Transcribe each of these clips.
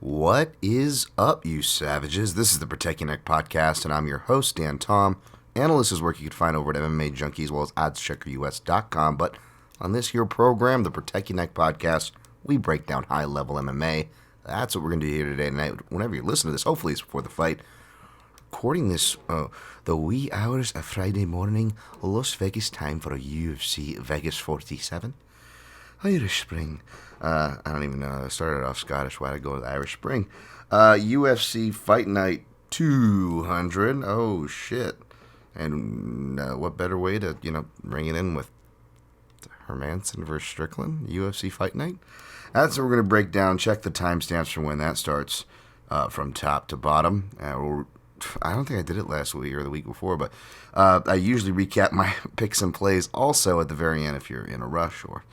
What is up, you savages? This is the Protect Your Neck podcast, and I'm your host, Dan Tom. Analyst is work you can find over at MMA Junkie as well as oddscheckerus.com. But on this here program, the Protect Your Neck podcast, we break down high-level MMA. That's what we're going to do here today. And whenever you listen to this, hopefully it's before the fight. Recording this the wee hours of Friday morning, Las Vegas time for a UFC Vegas 47. Irish Spring. I don't even know. I started off Scottish. Why'd I go with Irish Spring? UFC Fight Night 200. Oh, shit. And what better way to, bring it in with Hermanson versus Strickland? UFC Fight Night? That's what we're going to break down. Check the timestamps for when that starts from top to bottom. I don't think I did it last week or the week before, but I usually recap my picks and plays also at the very end if you're in a rush or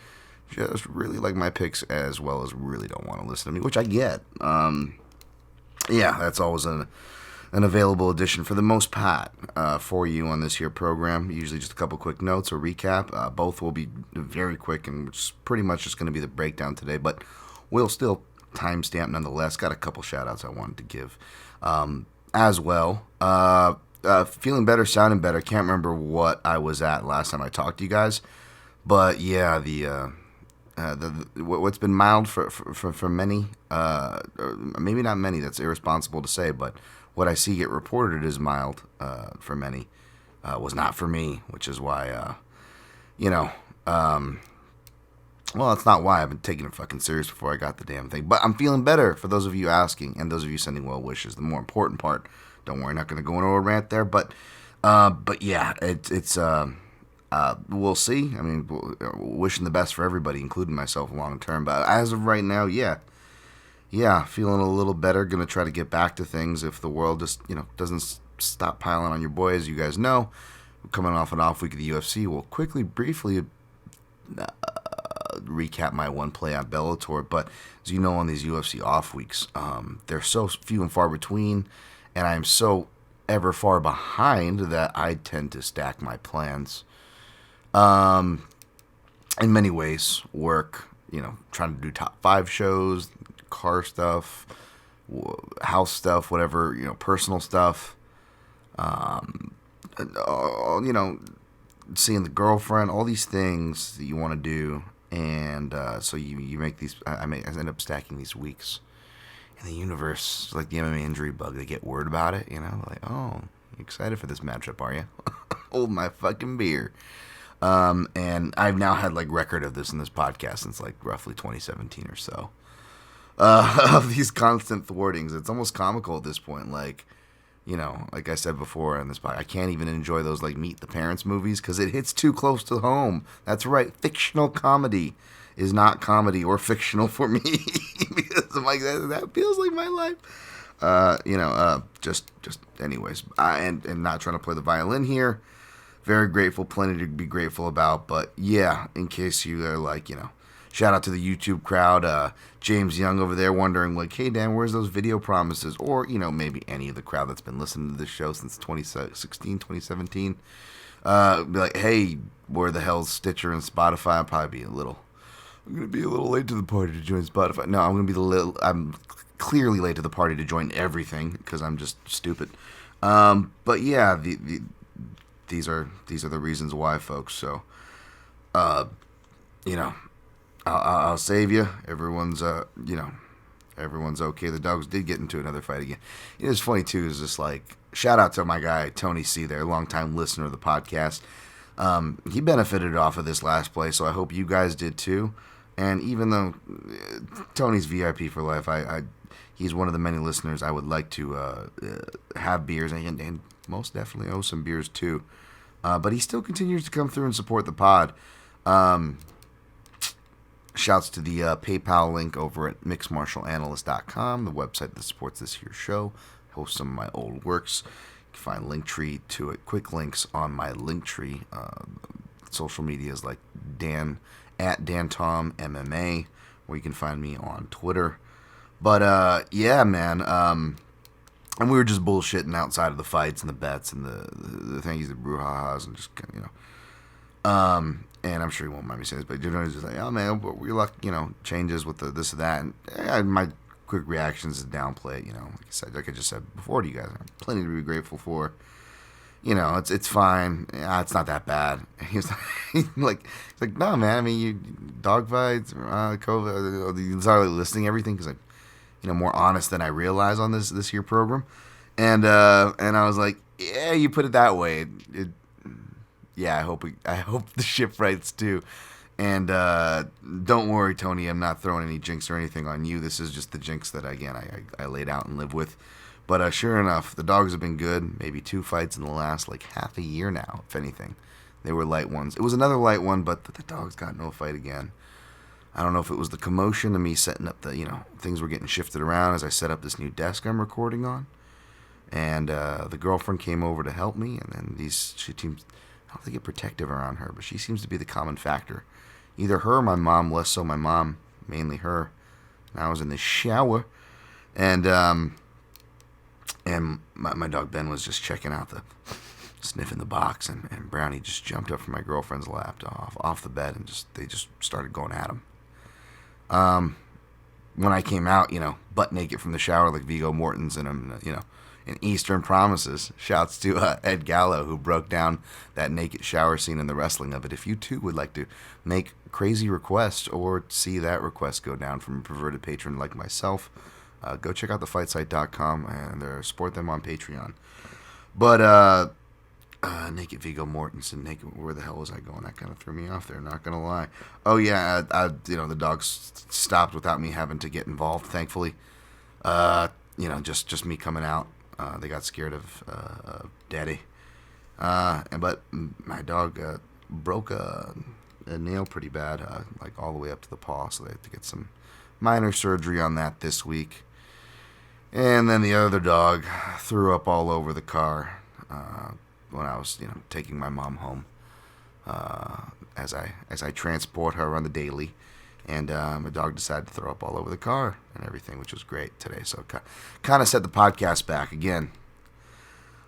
just really like my picks as well as really don't want to listen to me, which I get. That's always an available edition for the most part for you on this here program. Usually just a couple quick notes or recap. Both will be very quick and it's pretty much just going to be the breakdown today, but we'll still timestamp nonetheless. Got a couple shout-outs I wanted to give as well. Feeling better, sounding better. Can't remember what I was at last time I talked to you guys, but yeah, what's been mild for many, or maybe not many, that's irresponsible to say, but what I see get reported as mild for many was not for me, which is why, well, it's not why. I've been taking it fucking serious before I got the damn thing. But I'm feeling better for those of you asking and those of you sending well wishes. The more important part, don't worry, not going to go into a rant there, but yeah, it's we'll see. I mean, wishing the best for everybody, including myself long term. But as of right now, yeah, feeling a little better. Going to try to get back to things if the world just, doesn't stop piling on your boy. As you guys know, we're coming off an off week of the UFC. We'll briefly recap my one play on Bellator. But as you know, on these UFC off weeks, they're so few and far between, and I'm so ever far behind that I tend to stack my plans. In many ways, work, trying to do top 5 shows, car stuff, house stuff, whatever, personal stuff, seeing the girlfriend, all these things that you want to do, and so you make these, I end up stacking these weeks. In the universe, like the MMA injury bug, they get word about it, like, oh, you excited for this matchup, are you? Hold my fucking beer. And I've now had record of this in this podcast since roughly 2017 or so, of these constant thwartings. It's almost comical at this point. Like I said before in this podcast, I can't even enjoy those Meet the Parents movies because it hits too close to home. That's right. Fictional comedy is not comedy or fictional for me because I'm like, that feels like my life. Just anyways, and not trying to play the violin here. Very grateful, plenty to be grateful about, but yeah, in case you are shout out to the YouTube crowd, James Young over there wondering hey Dan, where's those video promises? Or, maybe any of the crowd that's been listening to this show since 2016, 2017, be like, hey, where the hell's Stitcher and Spotify? I'm going to be a little late to the party to join Spotify. No, I'm clearly late to the party to join everything, because I'm just stupid. But yeah, These are the reasons why, folks. So, I'll save you. Everyone's everyone's okay. The dogs did get into another fight again. It's funny too. Is just shout out to my guy Tony C. There, longtime listener of the podcast. He benefited off of this last play, so I hope you guys did too. And even though Tony's VIP for life, he's one of the many listeners I would like to have beers and most definitely owe some beers too. But he still continues to come through and support the pod. Shouts to the PayPal link over at mixedmartialanalyst.com, the website that supports this here show. Host some of my old works. You can find Linktree to it. Quick links on my Linktree. Social media is Dan at DanTomMMA, where you can find me on Twitter. But yeah, man. And we were just bullshitting outside of the fights and the bets and the things, the brouhahas, and just and I'm sure he won't mind me saying this, but he's just oh man, your luck, changes with this or that. And my quick reactions to downplay it. Like I just said before to you guys, plenty to be grateful for. It's fine. Yeah, it's not that bad. He's like, no, man. I mean, you dog fights, COVID. You started listing everything because more honest than I realize on this here program, and I was like, yeah, you put it that way. Yeah, I hope the ship writes too. And don't worry, Tony, I'm not throwing any jinx or anything on you. This is just the jinx that, again, I laid out and live with. But sure enough, the dogs have been good. Maybe 2 fights in the last, half a year now, if anything. They were light ones. It was another light one, but the dogs got no fight again. I don't know if it was the commotion of me setting up things were getting shifted around as I set up this new desk I'm recording on. And the girlfriend came over to help me, and then she seems, I don't think, get protective around her, but she seems to be the common factor. Either her or my mom, less so my mom, mainly her. And I was in the shower, and my dog Ben was just checking out sniffing the box, and Brownie just jumped up from my girlfriend's lap off the bed, and they just started going at him. When I came out, butt naked from the shower like Viggo Mortensen in Eastern Promises. Shouts to Ed Gallo, who broke down that naked shower scene in the wrestling of it. If you too would like to make crazy requests or see that request go down from a perverted patron like myself, go check out thefightsite.com and support them on Patreon. But naked Viggo Mortensen, naked, where the hell was I going? That kind of threw me off there, not gonna lie. Oh yeah, the dogs stopped without me having to get involved, thankfully. Just me coming out. They got scared of Daddy. But my dog broke a nail pretty bad, all the way up to the paw, so they had to get some minor surgery on that this week. And then the other dog threw up all over the car when I was, taking my mom home as I transport her on the daily. And my dog decided to throw up all over the car and everything, which was great today. So kind of set the podcast back again.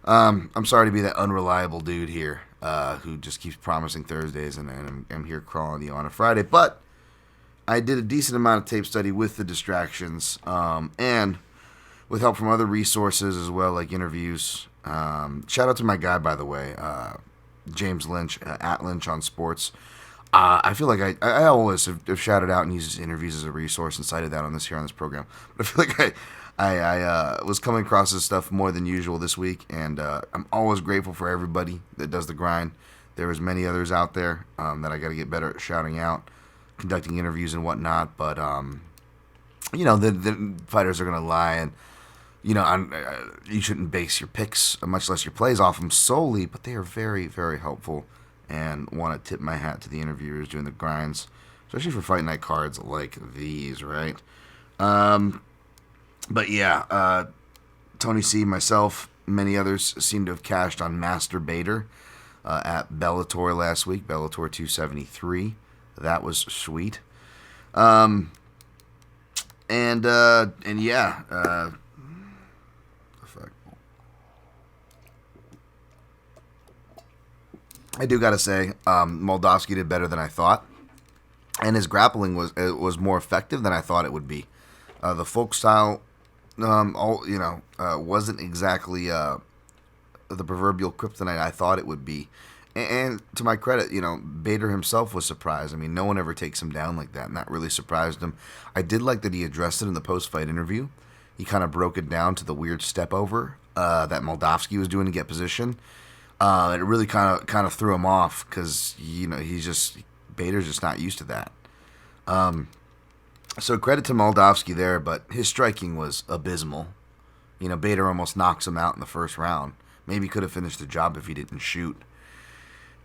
I'm sorry to be that unreliable dude here who just keeps promising Thursdays and I'm here crawling you on a Friday. But I did a decent amount of tape study with the distractions and with help from other resources as well, like interviews. Shout out to my guy, by the way, James Lynch, at Lynch on Sports. I feel like I always have shouted out and used his interviews as a resource and cited that on this program. But I feel like I was coming across this stuff more than usual this week, and I'm always grateful for everybody that does the grind. There is many others out there that I got to get better at shouting out, conducting interviews and whatnot. But the fighters are gonna lie, and you shouldn't base your picks, much less your plays, off them solely. But they are very, very helpful. And want to tip my hat to the interviewers doing the grinds, especially for fight night cards like these, right? But yeah, Tony C, myself, many others seem to have cashed on Master Bader at Bellator last week, Bellator 273. That was sweet. And yeah, I do gotta say, Moldavsky did better than I thought, and his grappling was more effective than I thought it would be. The folk style, wasn't exactly the proverbial kryptonite I thought it would be. And to my credit, Bader himself was surprised. I mean, no one ever takes him down like that, and that really surprised him. I did like that he addressed it in the post-fight interview. He kind of broke it down to the weird step over that Moldavsky was doing to get position. It really kind of threw him off because Bader's just not used to that. So credit to Moldavsky there, but his striking was abysmal. Bader almost knocks him out in the first round. Maybe could have finished the job if he didn't shoot.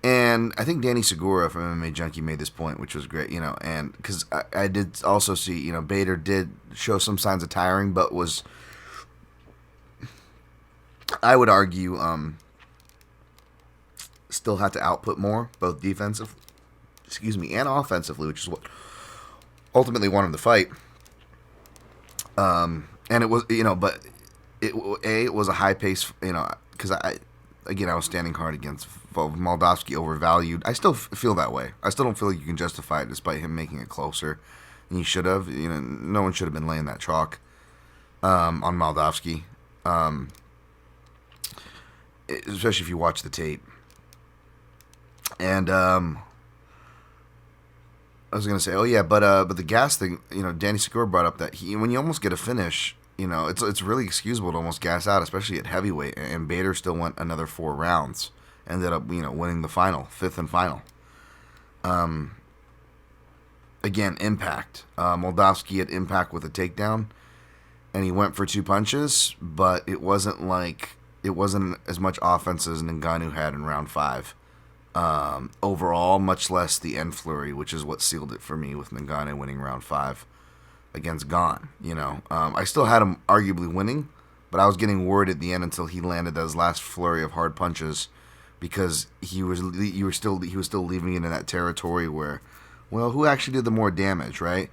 And I think Danny Segura from MMA Junkie made this point, which was great. And because I did also see, Bader did show some signs of tiring, but was, I would argue, still had to output more, both defensive, and offensively, which is what ultimately won him the fight. And it was, but it was a high pace, because I was standing hard against Moldavsky, overvalued. I still feel that way. I still don't feel like you can justify it despite him making it closer than he should have. No one should have been laying that chalk. on Moldavsky, especially if you watch the tape. And I was gonna say, oh yeah, but the gas thing, Danny Segura brought up that when you almost get a finish, it's really excusable to almost gas out, especially at heavyweight. And Bader still went another 4 rounds, ended up winning the fifth and final. Again, impact. Moldavsky had impact with a takedown, and he went for 2 punches, but it wasn't as much offense as Ngannou had in round 5. Overall, much less the end flurry, which is what sealed it for me with Ngannou winning round 5 against Gane. I still had him arguably winning, but I was getting worried at the end until he landed those last flurry of hard punches, because he was still leaving it in that territory where, well, who actually did the more damage, right?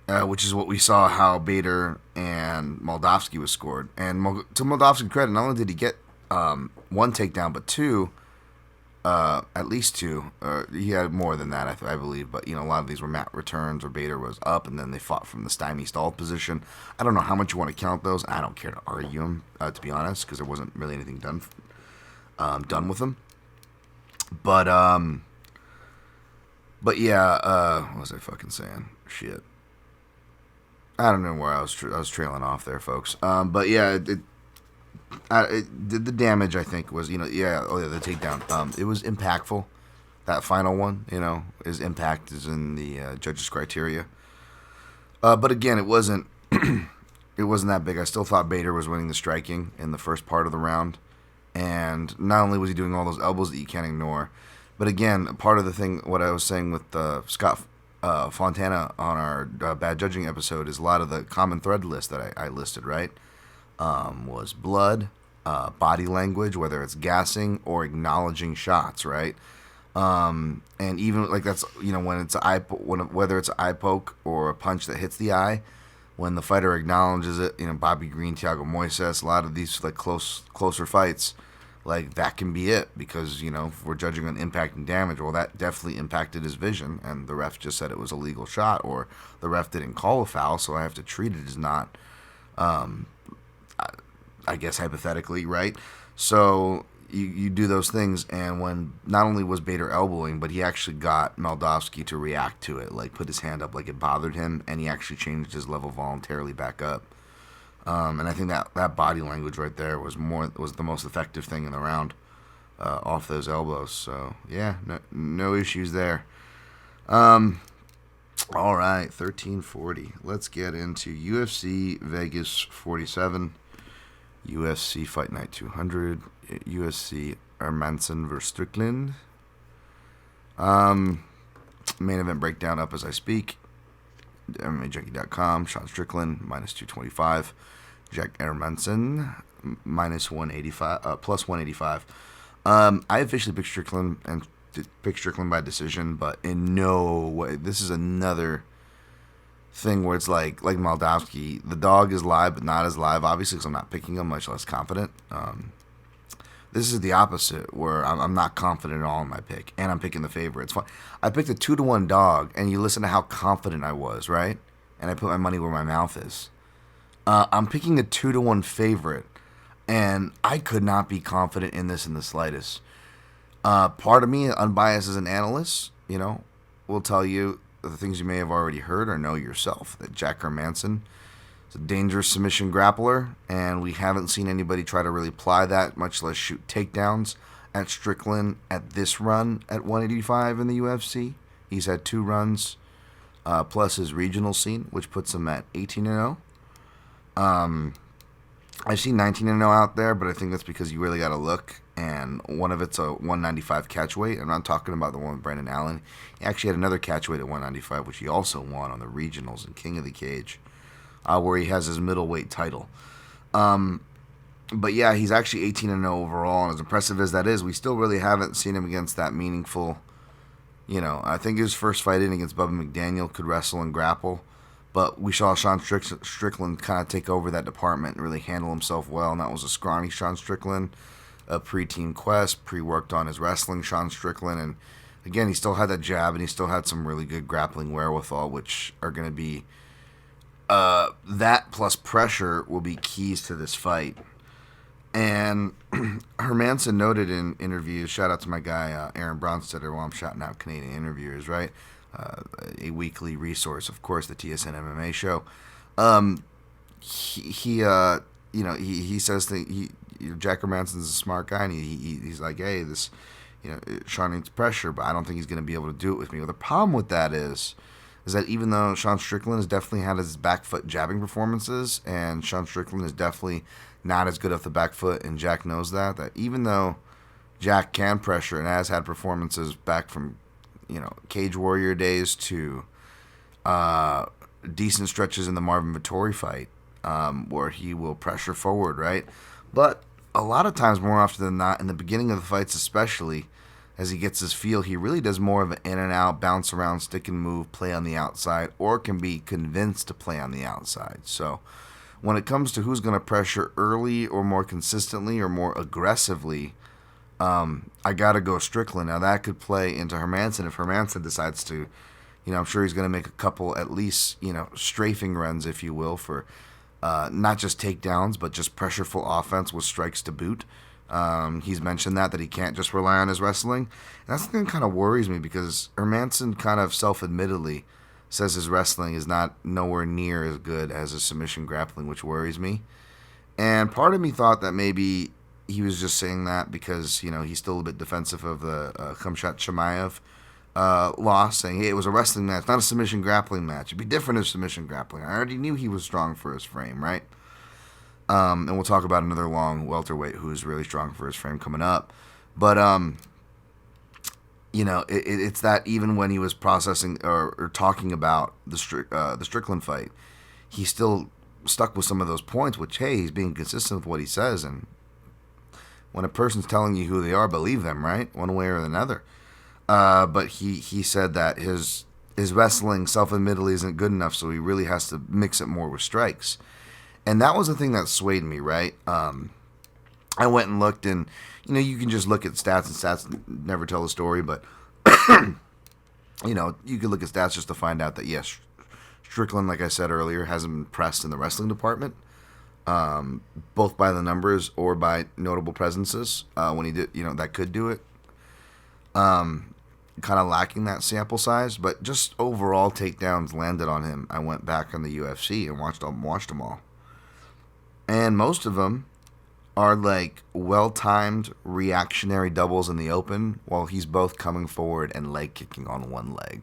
Which is what we saw how Bader and Moldavsky was scored. And to Moldavsky's credit, not only did he get 1 takedown, but 2. At least 2. He had more than that, I believe. But, a lot of these were mat returns, or Bader was up, and then they fought from the stymie stalled position. I don't know how much you want to count those. I don't care to argue them, to be honest, because there wasn't really anything done with them. But yeah, what was I fucking saying? Shit. I don't know where I was trailing off there, folks. But yeah, it did the damage, I think, was, the takedown. It was impactful. That final one, his impact is in the judges' criteria. But again, it wasn't that big. I still thought Bader was winning the striking in the first part of the round. And not only was he doing all those elbows that you can't ignore, but again, part of the thing, what I was saying with Scott Fontana on our bad judging episode, is a lot of the common thread list that I listed, right? Was blood, body language, whether it's gassing or acknowledging shots, right? And even that's when it's whether it's an eye poke or a punch that hits the eye, when the fighter acknowledges it, Bobby Green, Thiago Moises, a lot of these closer fights, that can be it, because if we're judging on impact and damage, well, that definitely impacted his vision, and the ref just said it was a legal shot, or the ref didn't call a foul, so I have to treat it as not. I guess hypothetically, right? So you do those things, and when not only was Bader elbowing, but he actually got Moldavsky to react to it, put his hand up like it bothered him, and he actually changed his level voluntarily back up. And I think that body language right there was the most effective thing in the round, off those elbows. So yeah, no issues there. All right, 1340. Let's get into UFC Vegas 47. UFC Fight Night 200, UFC Hermansson vs. Strickland. Main event breakdown up as I speak. MMAJunkie.com. Sean Strickland minus 225. Jack Hermansson minus 185. Plus 185. I officially picked Strickland by decision, but in no way. This is another thing where it's like Moldavsky, the dog is live but not as live, obviously, because I'm not picking him, much less confident. This is the opposite, where I'm not confident at all in my pick, and I'm picking the favorite. It's fun. I picked a 2-1 dog, and you listen to how confident I was, right? And I put my money where my mouth is. I'm picking a 2-1 favorite, and I could not be confident in this in the slightest. Part of me, unbiased as an analyst, will tell you the things you may have already heard or know yourself, that Jack Hermansson is a dangerous submission grappler, and we haven't seen anybody try to really apply that, much less shoot takedowns at Strickland at this run at 185 in the UFC. He's had 2 runs, plus his regional scene, which puts him at 18-0. I've seen 19-0 out there, but I think that's because you really got to look. And one of it's a 195 catchweight. I'm not talking about the one with Brandon Allen. He actually had another catchweight at 195, which he also won on the regionals and King of the Cage, where he has his middleweight title. But yeah, he's actually 18-0 overall, and as impressive as that is, we still really haven't seen him against that meaningful. I think his first fight in against Bubba McDaniel could wrestle and grapple. But we saw Sean Strickland kind of take over that department and really handle himself well, and that was a scrawny Sean Strickland, a pre-Team Quest, pre-worked on his wrestling Sean Strickland, and again, he still had that jab, and he still had some really good grappling wherewithal, which are going to be that plus pressure will be keys to this fight. And Hermanson noted in interviews, shout out to my guy Aaron Bronstetter while I'm shouting out Canadian interviewers, right? A weekly resource, of course, the TSN MMA show. He says that Jack Hermanson's a smart guy, and he's like, hey, this, Sean needs pressure, but I don't think he's going to be able to do it with me. Well, the problem with that is that even though Sean Strickland has definitely had his back foot jabbing performances, and Sean Strickland is definitely not as good off the back foot, and Jack knows that even though Jack can pressure and has had performances back from, Cage Warrior days to decent stretches in the Marvin Vettori fight, where he will pressure forward, right? But a lot of times, more often than not, in the beginning of the fights especially, as he gets his feel, he really does more of an in and out, bounce around, stick and move, play on the outside, or can be convinced to play on the outside. So when it comes to who's going to pressure early or more consistently or more aggressively, I got to go Strickland. Now, that could play into Hermanson. If Hermanson decides to, I'm sure he's going to make a couple, at least, strafing runs, if you will, for not just takedowns, but just pressureful offense with strikes to boot. He's mentioned that he can't just rely on his wrestling. And that's the thing that kind of worries me, because Hermanson kind of self-admittedly says his wrestling is not nowhere near as good as his submission grappling, which worries me. And part of me thought that maybe he was just saying that because, he's still a bit defensive of the Khamzat Chimaev loss, saying, hey, it was a wrestling match, not a submission grappling match. It'd be different if submission grappling. I already knew he was strong for his frame, right? And we'll talk about another long welterweight who's really strong for his frame coming up. But, it's that even when he was processing or talking about the Strickland fight, he still stuck with some of those points, which, hey, he's being consistent with what he says. And when a person's telling you who they are, believe them, right? One way or another. But he said that his wrestling self-admittedly isn't good enough, so he really has to mix it more with strikes. And that was the thing that swayed me, right? I went and looked, and, you can just look at stats, and stats never tell a story, but, you can look at stats just to find out that, yes, Strickland, like I said earlier, hasn't been pressed in the wrestling department, both by the numbers or by notable presences, when he did, that could do it. Kind of lacking that sample size, but just overall takedowns landed on him. I went back on the UFC and watched them all. And most of them are like well-timed reactionary doubles in the open while he's both coming forward and leg kicking on one leg.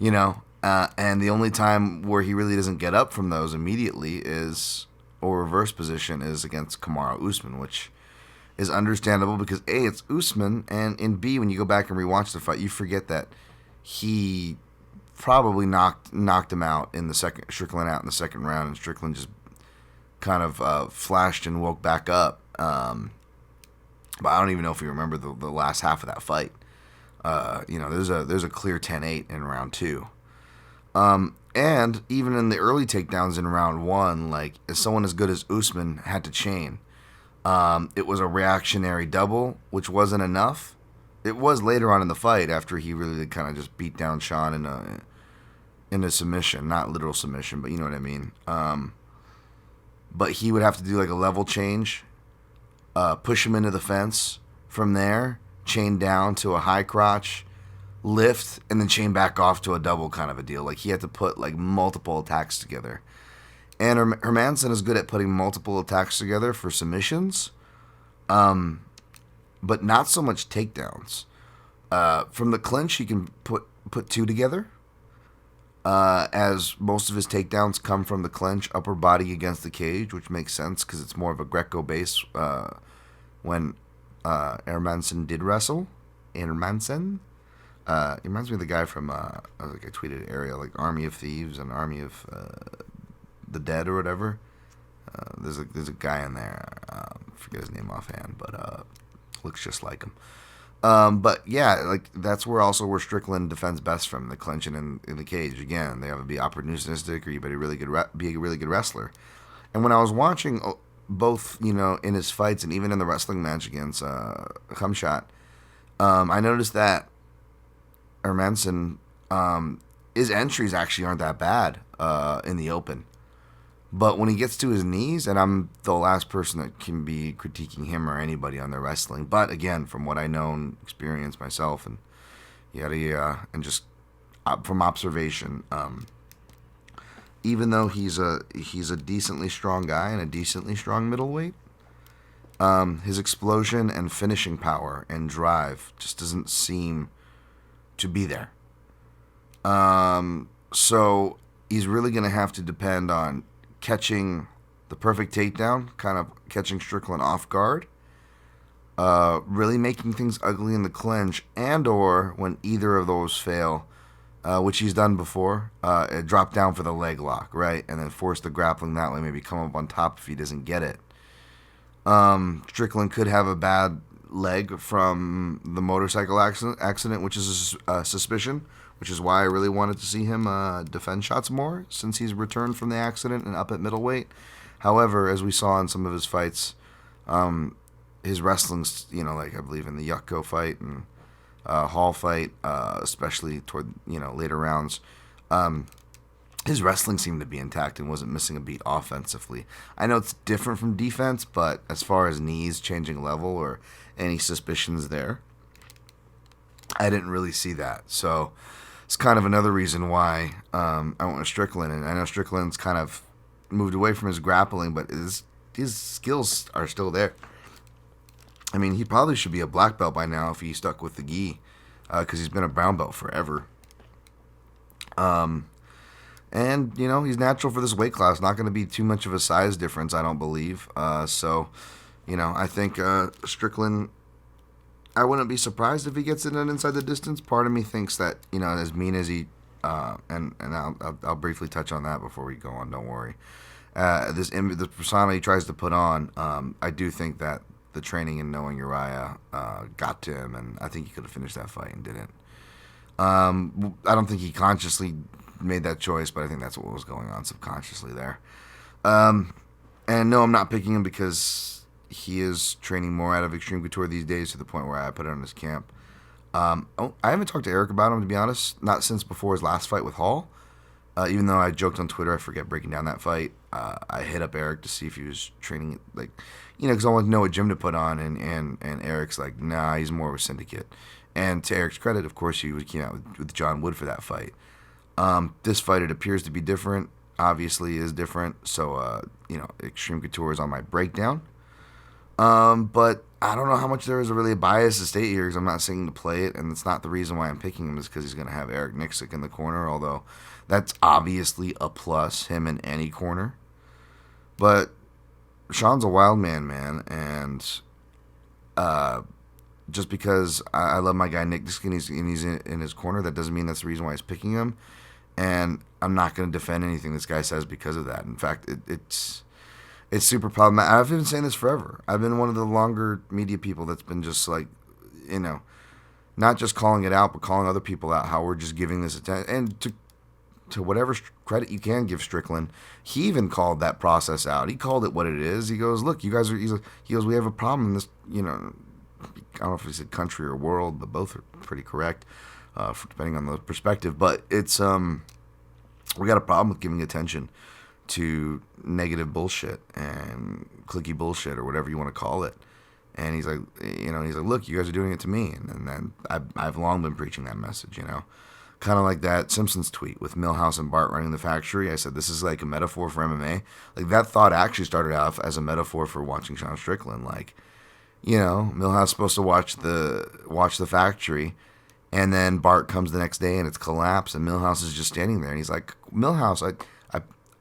And the only time where he really doesn't get up from those immediately or reverse position is against Kamaru Usman, which is understandable because A, it's Usman, and B, when you go back and rewatch the fight, you forget that he probably knocked him out Strickland out in the second round, and Strickland just kind of flashed and woke back up. But I don't even know if you remember the last half of that fight. There's a clear 10-8 in round 2. And even in the early takedowns in round 1, like, someone as good as Usman had to chain. It was a reactionary double, which wasn't enough. It was later on in the fight after he really kind of just beat down Sean in a submission, not literal submission, but you know what I mean. But he would have to do like a level change, push him into the fence, from there, chain down to a high crotch, lift, and then chain back off to a double kind of a deal. Like, he had to put like multiple attacks together. And Hermanson is good at putting multiple attacks together for submissions, but not so much takedowns. From the clinch, he can put 2 together, as most of his takedowns come from the clinch, upper body against the cage, which makes sense because it's more of a Greco base when Hermanson did wrestle. Hermanson? He reminds me of the guy from, I tweeted area, like Army of Thieves and Army of the Dead or whatever. There's a guy in there. I forget his name offhand, but looks just like him. But yeah, like that's where Strickland defends best from, the clinch and in the cage. Again, they have to be opportunistic, or you better be a really good wrestler. And when I was watching both, in his fights and even in the wrestling match against Khamzat, I noticed that Hermanson his entries actually aren't that bad in the open. But when he gets to his knees, and I'm the last person that can be critiquing him or anybody on their wrestling. But again, from what I know and experience myself, and and just from observation, even though he's a decently strong guy and a decently strong middleweight, his explosion and finishing power and drive just doesn't seem to be there. So he's really going to have to depend on catching the perfect takedown, kind of catching Strickland off guard, really making things ugly in the clinch, and or when either of those fail, which he's done before, drop down for the leg lock, right? And then force the grappling that way, maybe come up on top if he doesn't get it. Strickland could have a bad leg from the motorcycle accident, which is a suspicion, which is why I really wanted to see him defend shots more since he's returned from the accident and up at middleweight. However, as we saw in some of his fights, his wrestling's, like I believe in the Yucko fight and Hall fight, especially toward, later rounds, his wrestling seemed to be intact and wasn't missing a beat offensively. I know it's different from defense, but as far as knees changing level or any suspicions there, I didn't really see that. So it's kind of another reason why I went with Strickland. And I know Strickland's kind of moved away from his grappling, but his skills are still there. I mean, he probably should be a black belt by now if he stuck with the gi, because he's been a brown belt forever. And, he's natural for this weight class. Not going to be too much of a size difference, I don't believe. So, I think Strickland, I wouldn't be surprised if he gets it inside the distance. Part of me thinks that, as mean as he, and I'll briefly touch on that before we go on, don't worry. The persona he tries to put on, I do think that the training and knowing Uriah got to him, and I think he could have finished that fight and didn't. I don't think he consciously made that choice, but I think that's what was going on subconsciously there. And no, I'm not picking him because he is training more out of Extreme Couture these days to the point where I put it on his camp. I haven't talked to Eric about him, to be honest, not since before his last fight with Hall. Even though I joked on Twitter, I forget breaking down that fight. I hit up Eric to see if he was training, because I want to know what gym to put on, and Eric's like, nah, he's more of a syndicate. And to Eric's credit, of course, he came out with John Wood for that fight. This fight, it appears to be different. Obviously, is different. So, Extreme Couture is on my breakdown. But I don't know how much there is really a bias to state here, because I'm not saying to play it, and it's not the reason why I'm picking him is because he's going to have Eric Nixick in the corner, although that's obviously a plus, him in any corner. But Sean's a wild man, and just because I love my guy Nick Nixick and he's in his corner, that doesn't mean that's the reason why he's picking him. And I'm not going to defend anything this guy says because of that. In fact, it's super problematic. I've been saying this forever. I've been one of the longer media people that's been just not just calling it out, but calling other people out how we're just giving this attention. And to whatever credit you can give Strickland, he even called that process out. He called it what it is. He goes, look, you guys are, he goes, we have a problem in this, I don't know if he said country or world, but both are pretty correct, depending on the perspective. But it's, we got a problem with giving attention to negative bullshit and clicky bullshit or whatever you want to call it. And he's like, look, you guys are doing it to me. And then I've long been preaching that message, Kind of like that Simpsons tweet with Milhouse and Bart running the factory. I said, this is like a metaphor for MMA. Like, that thought actually started off as a metaphor for watching Sean Strickland. Like, Milhouse is supposed to watch the factory, and then Bart comes the next day and it's collapsed, and Milhouse is just standing there. And he's like, Milhouse,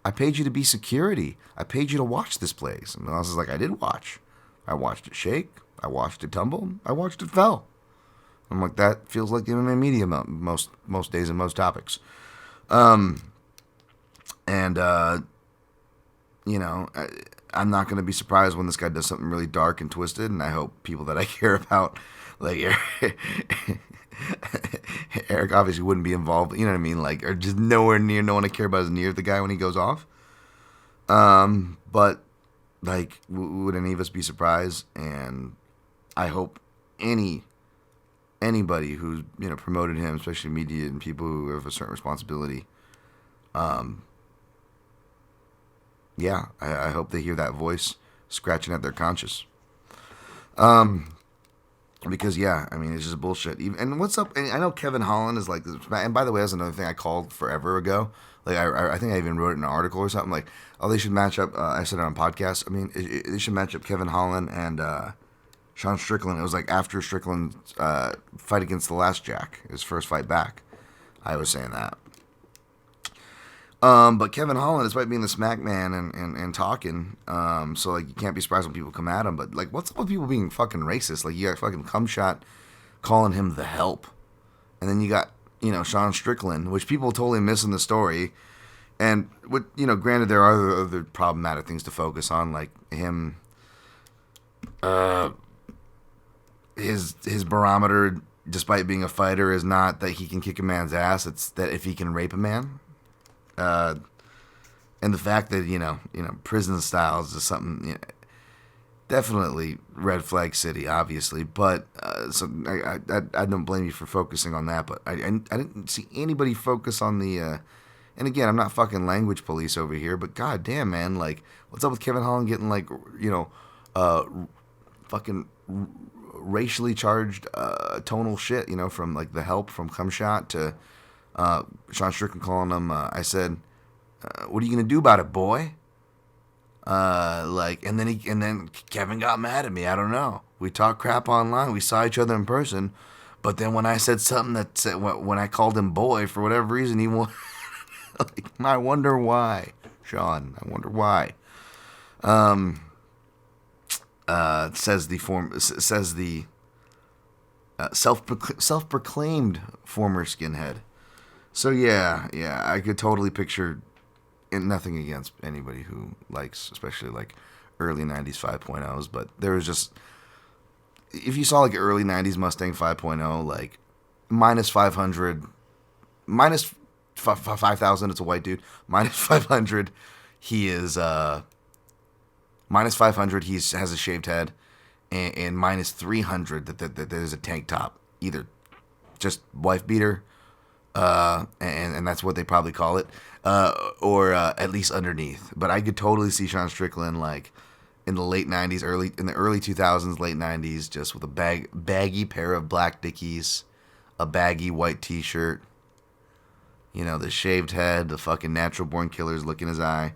I paid you to be security. I paid you to watch this place. And Milhouse is like, I did watch. I watched it shake. I watched it tumble. I watched it fell. I'm like, that feels like the MMA media most days and most topics. I'm not going to be surprised when this guy does something really dark and twisted, and I hope people that I care about, like Eric obviously wouldn't be involved, you know what I mean? Like, or just nowhere near, no one I care about is near the guy when he goes off. But, would any of us be surprised? And I hope any anybody who's promoted him, especially media and people who have a certain responsibility. Yeah, I hope they hear that voice scratching at their conscience. Because yeah, I mean it's just bullshit. And what's up? And I know Kevin Holland is like this. And by the way, that's another thing I called forever ago. Like I think I even wrote it in an article or something. Like, oh, they should match up. I said it on podcast. I mean, they should match up Kevin Holland and Sean Strickland. It was like after Strickland's fight against the last Jack, his first fight back. I was saying that. But Kevin Holland, despite being the smack man and talking, so like you can't be surprised when people come at him. But like, what's up with people being fucking racist? Like you got fucking Cumshot calling him the help, and then you got Sean Strickland, which people totally miss in the story. And granted there are other problematic things to focus on, like him, his barometer, despite being a fighter, is not that he can kick a man's ass. It's that if he can rape a man. And the fact that prison styles is something definitely red flag city, obviously. But so I don't blame you for focusing on that. But I didn't see anybody focus on the. And again, I'm not fucking language police over here, but god damn, man, like what's up with Kevin Holland getting like fucking racially charged tonal shit, from like the help from Cumshot to. Sean Strickland calling him. I said, "What are you gonna do about it, boy?" And then Kevin got mad at me. I don't know. We talked crap online. We saw each other in person, but then when I said something that said, when I called him boy for whatever reason, he won. Like, I wonder why, Sean. I wonder why. Says the self-proclaimed former skinhead. So yeah, I could totally picture, and nothing against anybody who likes, especially like early 90s 5.0s, but there was just, if you saw like early 90s Mustang 5.0, like minus 500, minus 5,000, it's a white dude, minus 500, he is, minus 500, he has a shaved head, and minus 300, that there's a tank top, either just wife beater, and that's what they probably call it, or at least underneath. But I could totally see Sean Strickland like in the late 90s, in the early 2000s, late 90s, just with a baggy pair of black Dickies, a baggy white T-shirt, the shaved head, the fucking natural born killer's look in his eye.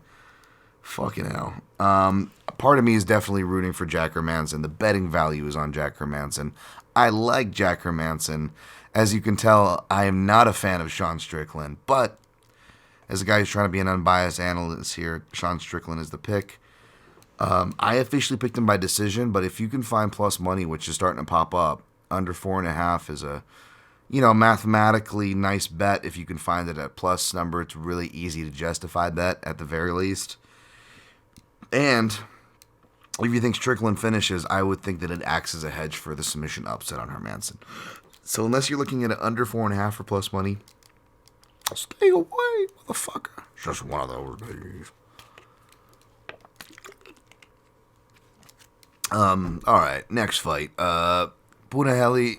Fucking hell. Part of me is definitely rooting for Jack Hermanson. The betting value is on Jack Hermanson. I like Jack Hermanson. As you can tell, I am not a fan of Sean Strickland, but as a guy who's trying to be an unbiased analyst here, Sean Strickland is the pick. I officially picked him by decision, but if you can find plus money, which is starting to pop up, under 4.5 is a, mathematically nice bet. If you can find it at plus number, it's really easy to justify bet at the very least. And if you think Strickland finishes, I would think that it acts as a hedge for the submission upset on Hermanson. So unless you're looking at it under 4.5 for plus money, stay away, motherfucker. It's just one of those days. Alright, next fight. Punahele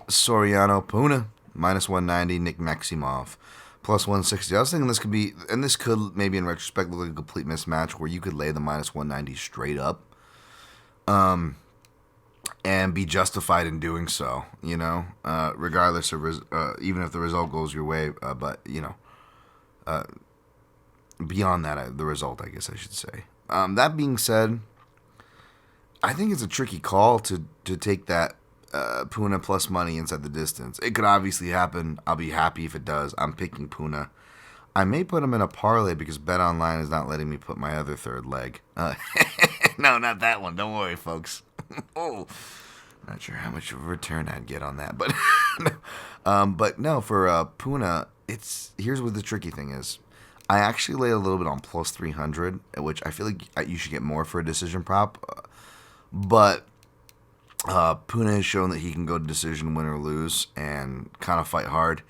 Soriano Puna, minus 190, Nick Maximov, plus 160. I was thinking this could be, and this could maybe in retrospect look like a complete mismatch where you could lay the minus 190 straight up. And be justified in doing so, regardless of, even if the result goes your way, but, beyond that, the result, I guess I should say. That being said, I think it's a tricky call to take that Puna plus money inside the distance. It could obviously happen. I'll be happy if it does. I'm picking Puna. I may put him in a parlay because BetOnline is not letting me put my other third leg. No, not that one. Don't worry, folks. Oh, not sure how much of a return I'd get on that, but but no, for Puna, here's what the tricky thing is. I actually lay a little bit on plus 300, which I feel like you should get more for a decision prop, but Puna has shown that he can go to decision, win or lose, and kind of fight hard.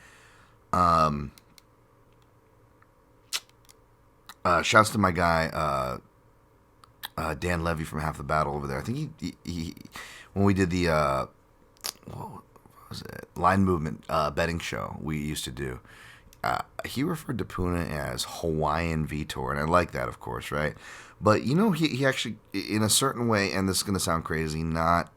Shouts to my guy Dan Levy from Half the Battle over there. I think he when we did the was it, line movement betting show we used to do. He referred to Puna as Hawaiian Vitor, and I like that, of course, right? But you know, he actually, in a certain way, and this is going to sound crazy, not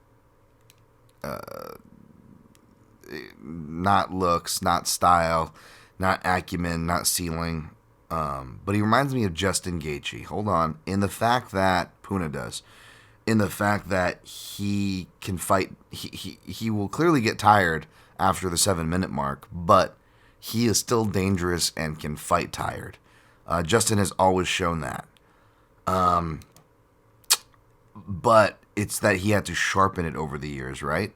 looks, not style, not acumen, not ceiling, but he reminds me of Justin Gaethje. Hold on, in the fact that Puna does, in the fact that he can fight, he will clearly get tired after the 7-minute mark, but he is still dangerous and can fight tired. Justin has always shown that. But it's that he had to sharpen it over the years, right?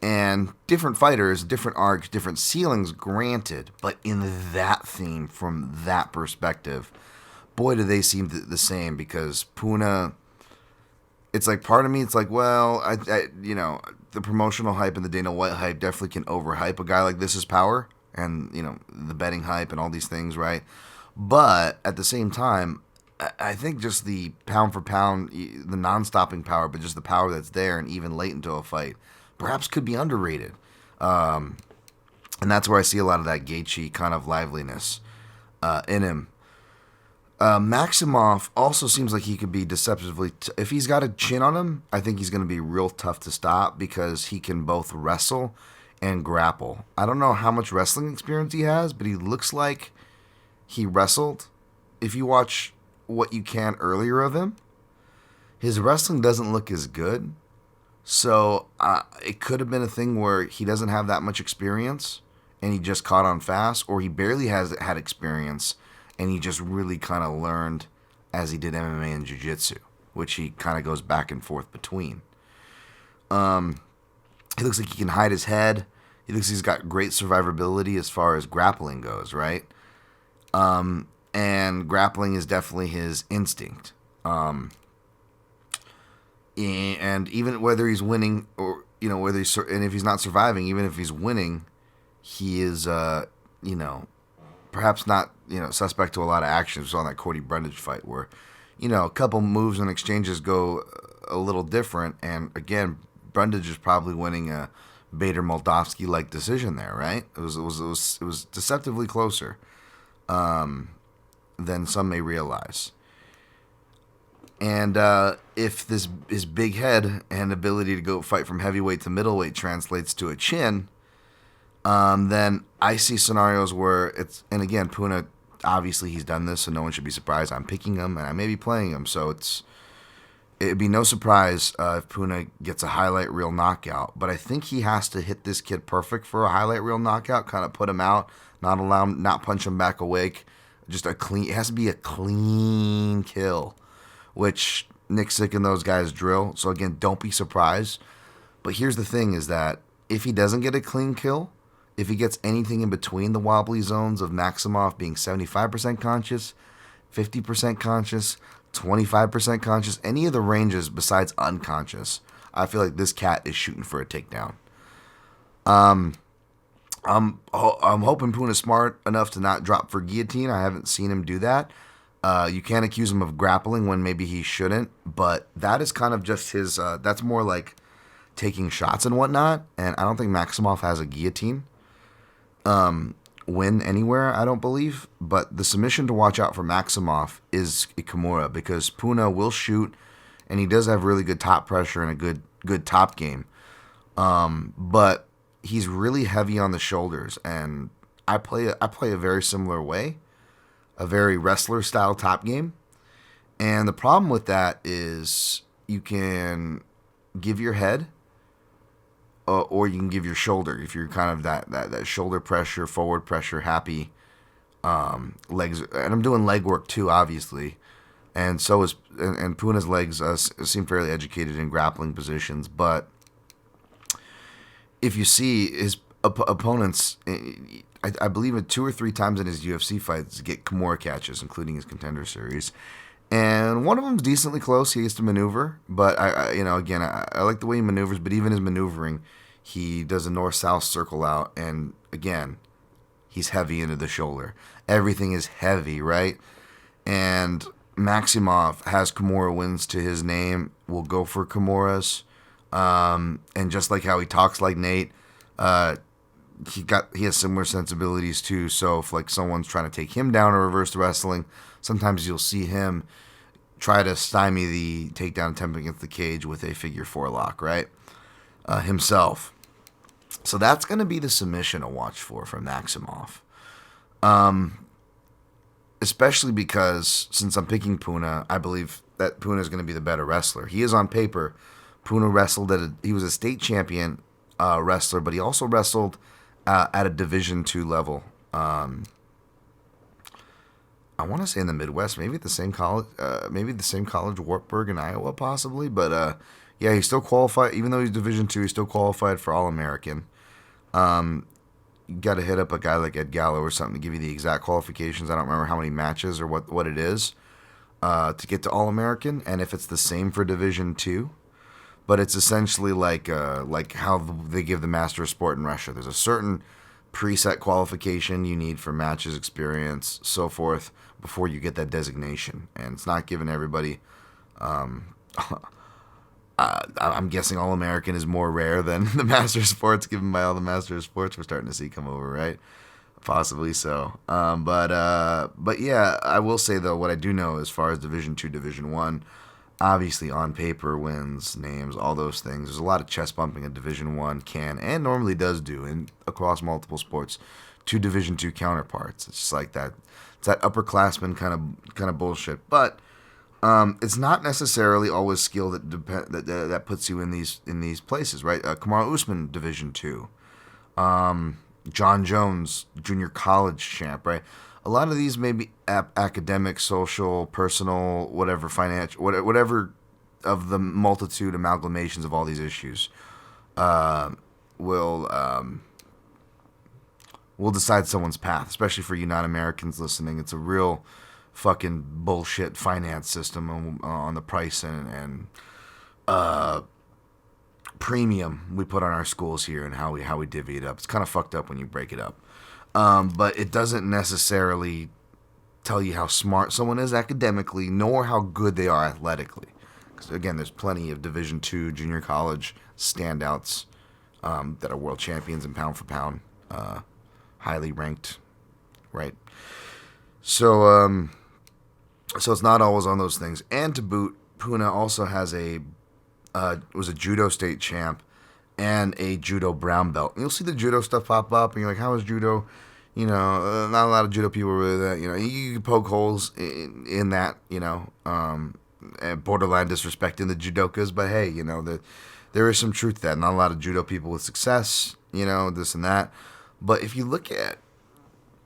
And different fighters, different arcs, different ceilings, granted. But in that theme, from that perspective, boy, do they seem the same. Because Puna, it's like, part of me, it's like, well, the promotional hype and the Dana White hype definitely can overhype a guy like This Is Power. And, the betting hype and all these things, right? But at the same time, I think just the pound for pound, the non-stopping power, but just the power that's there and even late into a fight, perhaps could be underrated. And that's where I see a lot of that Gaethje kind of liveliness in him. Maximov also seems like he could be deceptively... if he's got a chin on him, I think he's going to be real tough to stop because he can both wrestle and grapple. I don't know how much wrestling experience he has, but he looks like he wrestled. If you watch what you can earlier of him, his wrestling doesn't look as good. So it could have been a thing where he doesn't have that much experience and he just caught on fast, or he barely has had experience and he just really kind of learned as he did MMA and jiu-jitsu, which he kind of goes back and forth between. He looks like he can hide his head. He looks like he's got great survivability as far as grappling goes, right? And grappling is definitely his instinct. And even whether he's winning or, whether he's, and if he's not surviving, even if he's winning, he is, perhaps not, suspect to a lot of actions. We saw in that Cody Brundage fight where, a couple moves and exchanges go a little different. And again, Brundage is probably winning a Bader Moldavsky-like decision there, right? It was deceptively closer than some may realize. And if his big head and ability to go fight from heavyweight to middleweight translates to a chin, then I see scenarios where it's... and again, Puna, obviously he's done this, so no one should be surprised. I'm picking him, and I may be playing him, so it'd be no surprise if Puna gets a highlight reel knockout. But I think he has to hit this kid perfect for a highlight reel knockout, kind of put him out, not punch him back awake. Just it has to be a clean kill, which Nick Sick and those guys drill. So again, don't be surprised. But here's the thing is that if he doesn't get a clean kill, if he gets anything in between the wobbly zones of Maximov being 75% conscious, 50% conscious, 25% conscious, any of the ranges besides unconscious, I feel like this cat is shooting for a takedown. I'm hoping Puna's smart enough to not drop for guillotine. I haven't seen him do that. You can't accuse him of grappling when maybe he shouldn't, but that is kind of just his, that's more like taking shots and whatnot, and I don't think Maximov has a guillotine win anywhere, I don't believe, but the submission to watch out for Maximov is Kimura, because Puna will shoot, and he does have really good top pressure and a good top game, but he's really heavy on the shoulders, and I play a very similar way, a very wrestler-style top game, and the problem with that is you can give your head, or you can give your shoulder if you're kind of that shoulder pressure, forward pressure, happy legs. And I'm doing leg work too, obviously. And so is and Puna's legs seem fairly educated in grappling positions. But if you see his opponents, I believe it 2 or 3 times in his UFC fights get Kimura catches, including his Contender Series. And one of them's decently close. He has to maneuver, but I like the way he maneuvers. But even his maneuvering, he does a north-south circle out, and again, he's heavy into the shoulder. Everything is heavy, right? And Maximov has Kimura wins to his name. Will go for Kimuras, and just like how he talks like Nate, He has similar sensibilities too. So if like someone's trying to take him down or reverse the wrestling, sometimes you'll see him try to stymie the takedown attempt against the cage with a figure four lock, right? Himself. So that's going to be the submission to watch for from Maximov. Especially because since I'm picking Puna, I believe that Puna is going to be the better wrestler. He is on paper. Puna wrestled he was a state champion wrestler, but he also wrestled at a Division II level. I want to say in the Midwest, maybe at the same college, Wartburg in Iowa, possibly. But yeah, he's still qualified, even though he's Division II. He's still qualified for All-American. You got to hit up a guy like Ed Gallo or something to give you the exact qualifications. I don't remember how many matches or what it is to get to All-American, and if it's the same for Division II. But it's essentially like how they give the Master of Sport in Russia. There's a certain preset qualification you need for matches, experience, so forth, before you get that designation. And it's not given everybody. I'm guessing All-American is more rare than the Master of Sports given by all the Master of Sports we're starting to see come over, right? Possibly so. But yeah, I will say, though, what I do know as far as Division II, Division I, obviously on paper, wins, names, all those things. There's a lot of chest bumping a Division I can and normally does do across multiple sports to Division II counterparts. It's just like that. It's that upperclassman kind of bullshit. But it's not necessarily always skill that puts you in these places, right? Kamaru Usman, Division II. John Jones, junior college champ, right? A lot of these may be academic, social, personal, whatever, financial, whatever of the multitude amalgamations of all these issues will decide someone's path, especially for you non-Americans listening. It's a real fucking bullshit finance system on the price and premium we put on our schools here and how we divvy it up. It's kind of fucked up when you break it up. But it doesn't necessarily tell you how smart someone is academically, nor how good they are athletically. Because again, there's plenty of Division II junior college standouts that are world champions in pound for pound, highly ranked, right? So it's not always on those things. And to boot, Puna also has was a judo state champ and a judo brown belt. And you'll see the judo stuff pop up, and you're like, how is judo? Not a lot of judo people really that. You can poke holes in that, and borderline disrespecting the judokas. But hey, there is some truth to that. Not a lot of judo people with success, this and that. But if you look at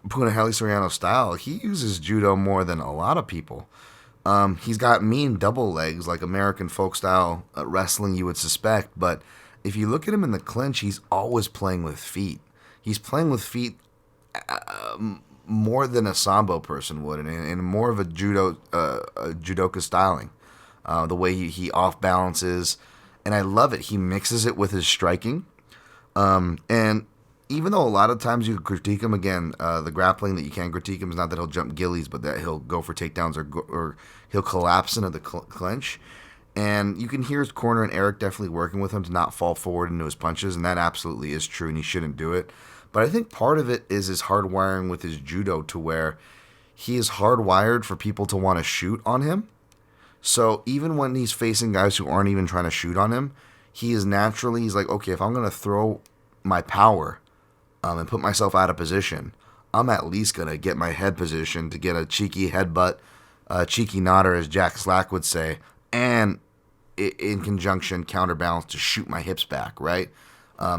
Punahele Soriano's style, he uses judo more than a lot of people. He's got mean double legs, like American folk style wrestling you would suspect. But if you look at him in the clinch, he's always playing with feet. He's playing with feet more than a sambo person would, and more of a judoka styling. The way he off balances, and I love it. He mixes it with his striking, and even though a lot of times you critique him, again, the grappling that you can critique him is not that he'll jump gillies, but that he'll go for takedowns or he'll collapse into the clinch. And you can hear his corner and Eric definitely working with him to not fall forward into his punches, and that absolutely is true, and he shouldn't do it. But I think part of it is his hardwiring with his judo to where he is hardwired for people to want to shoot on him. So even when he's facing guys who aren't even trying to shoot on him, he's like, okay, if I'm going to throw my power and put myself out of position, I'm at least going to get my head positioned to get a cheeky headbutt, cheeky nodder, as Jack Slack would say, and in conjunction, counterbalance to shoot my hips back, right?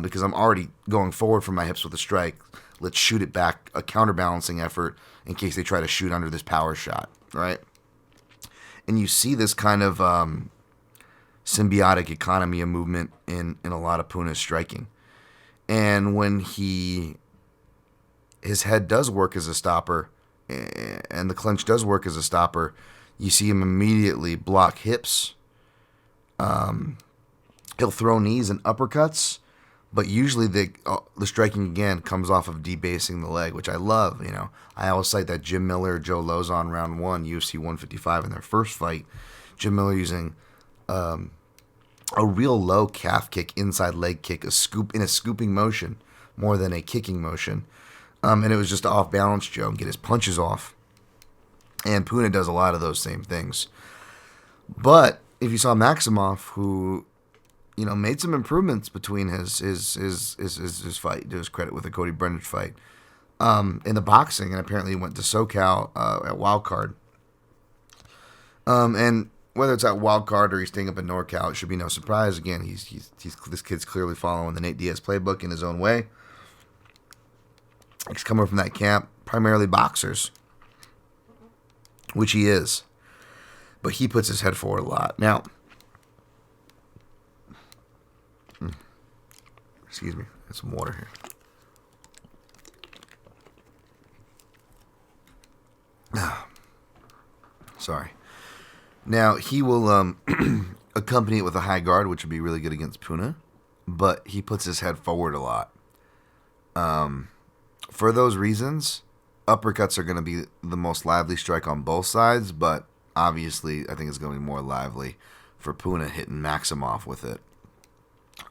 Because I'm already going forward from my hips with a strike. Let's shoot it back, a counterbalancing effort in case they try to shoot under this power shot, right? And you see this kind of symbiotic economy of movement in a lot of Puna's striking. And when his head does work as a stopper, and the clinch does work as a stopper, you see him immediately block hips. He'll throw knees and uppercuts, but usually the striking again comes off of debasing the leg, which I love. I always cite that Jim Miller, Joe Lozon round 1, UFC 155 in their first fight. Jim Miller using a real low calf kick, inside leg kick, a scooping motion more than a kicking motion. And it was just off balance Joe and get his punches off. And Puna does a lot of those same things. But if you saw Maximov, who made some improvements between his fight, to his credit, with the Cody Brundage fight, in the boxing, and apparently he went to SoCal at Wild Card. And whether it's at Wild Card or he's staying up in NorCal, it should be no surprise. Again, he's this kid's clearly following the Nate Diaz playbook in his own way. He's coming from that camp, primarily boxers, which he is. But he puts his head forward a lot. Now, excuse me, get some water here. Sorry. Now, he will accompany it with a high guard, which would be really good against Puna. But he puts his head forward a lot. For those reasons, uppercuts are going to be the most lively strike on both sides, but obviously I think it's going to be more lively for Puna hitting Maximov with it.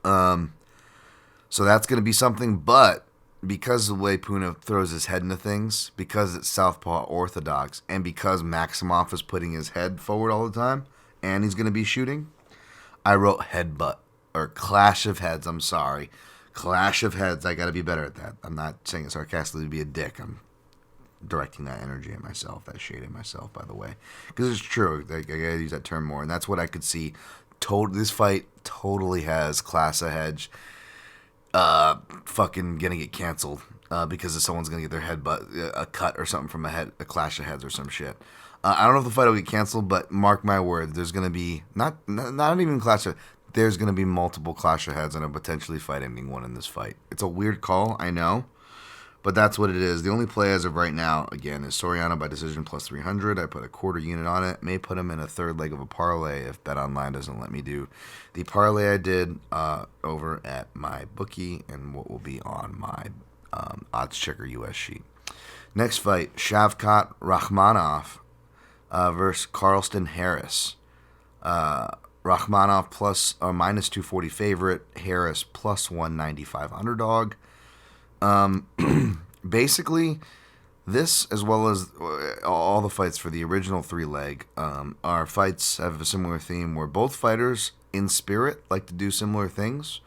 So that's going to be something, but because of the way Puna throws his head into things, because it's southpaw orthodox, and because Maximov is putting his head forward all the time, and he's going to be shooting, I wrote headbutt, or clash of heads, I'm sorry. Clash of heads, I got to be better at that. I'm not saying it sarcastically to be a dick. I'm directing that energy at myself, that shade at myself, by the way. Because it's true. I got to use that term more, and that's what I could see. This fight totally has class of heads. Fucking gonna get canceled because if someone's gonna get their head a cut or something from a clash of heads or some shit. I don't know if the fight will get canceled, but mark my words, there's gonna be not even clash of. There's gonna be multiple clash of heads and a potentially fight-ending one in this fight. It's a weird call, I know, but that's what it is. The only play as of right now, again, is Soriano by decision plus 300. I put a quarter unit on it. May put him in a third leg of a parlay if BetOnline doesn't let me do the parlay I did over at my bookie and what will be on my odds checker US sheet. Next fight, Shavkat Rakhmonov versus Carlston Harris. Rakhmonov plus or minus 240 favorite, Harris plus 195 underdog. Basically, this, as well as all the fights for the original 3-leg, our fights have a similar theme where both fighters, in spirit, like to do similar things,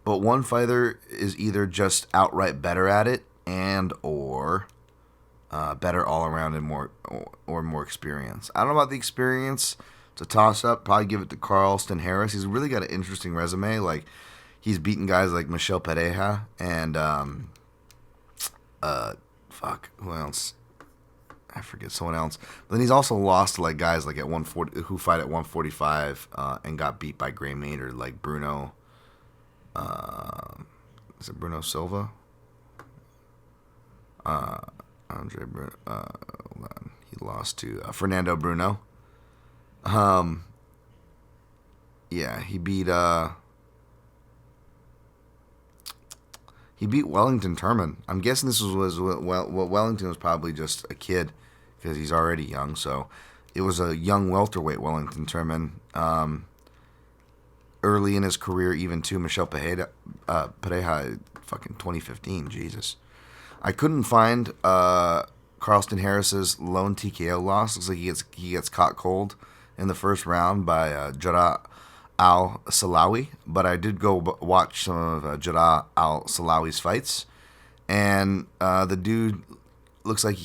but one fighter is either just outright better at it and or better all around and more experience. I don't know about the experience. It's a toss-up. Probably give it to Carlston Harris. He's really got an interesting resume. Like, he's beaten guys like Michel Pereira and who else? I forget someone else. But then he's also lost to like guys like at 140 who fight at 145 and got beat by Gray Maynard, like Bruno. Is it Bruno Silva? Andre Bruno. He lost to Fernando Bruno. Yeah, he beat Wellington Turman. I'm guessing this was Wellington was probably just a kid because he's already young. So it was a young welterweight Wellington Turman. Early in his career, even to Michel Pereira, fucking 2015. Jesus, I couldn't find Carlston Harris's lone TKO loss. Looks like he gets caught cold in the first round by Jarrah Al-Salawi, but I did go watch some of Jarrah Al-Salawi's fights, and the dude looks like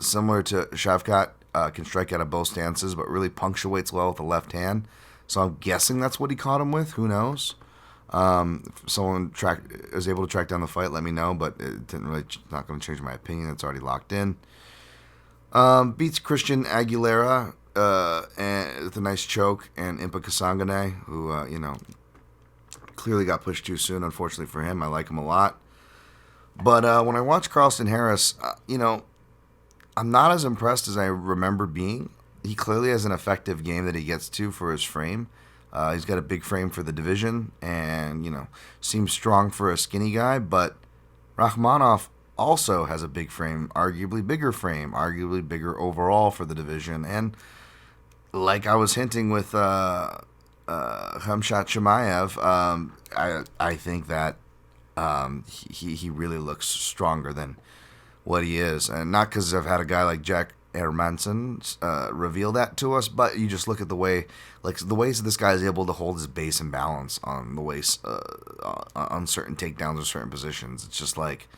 similar to Shavkat, can strike out of both stances, but really punctuates well with the left hand. So I'm guessing that's what he caught him with. Who knows? If someone is able to track down the fight, let me know, but it didn't really, not going to change my opinion. It's already locked in. Beats Christian Aguilera and with a nice choke, and Impa Kasangane, who clearly got pushed too soon. Unfortunately for him, I like him a lot. But when I watch Carlston Harris, I'm not as impressed as I remember being. He clearly has an effective game that he gets to for his frame. He's got a big frame for the division, and seems strong for a skinny guy. But Rakhmonov also has a big frame, arguably bigger overall for the division. And like I was hinting with Khamzat Chimaev, I think that he really looks stronger than what he is, and not because I've had a guy like Jack Hermansson reveal that to us, but you just look at the way, like the ways that this guy is able to hold his base and balance on the waist, on certain takedowns or certain positions. It's just like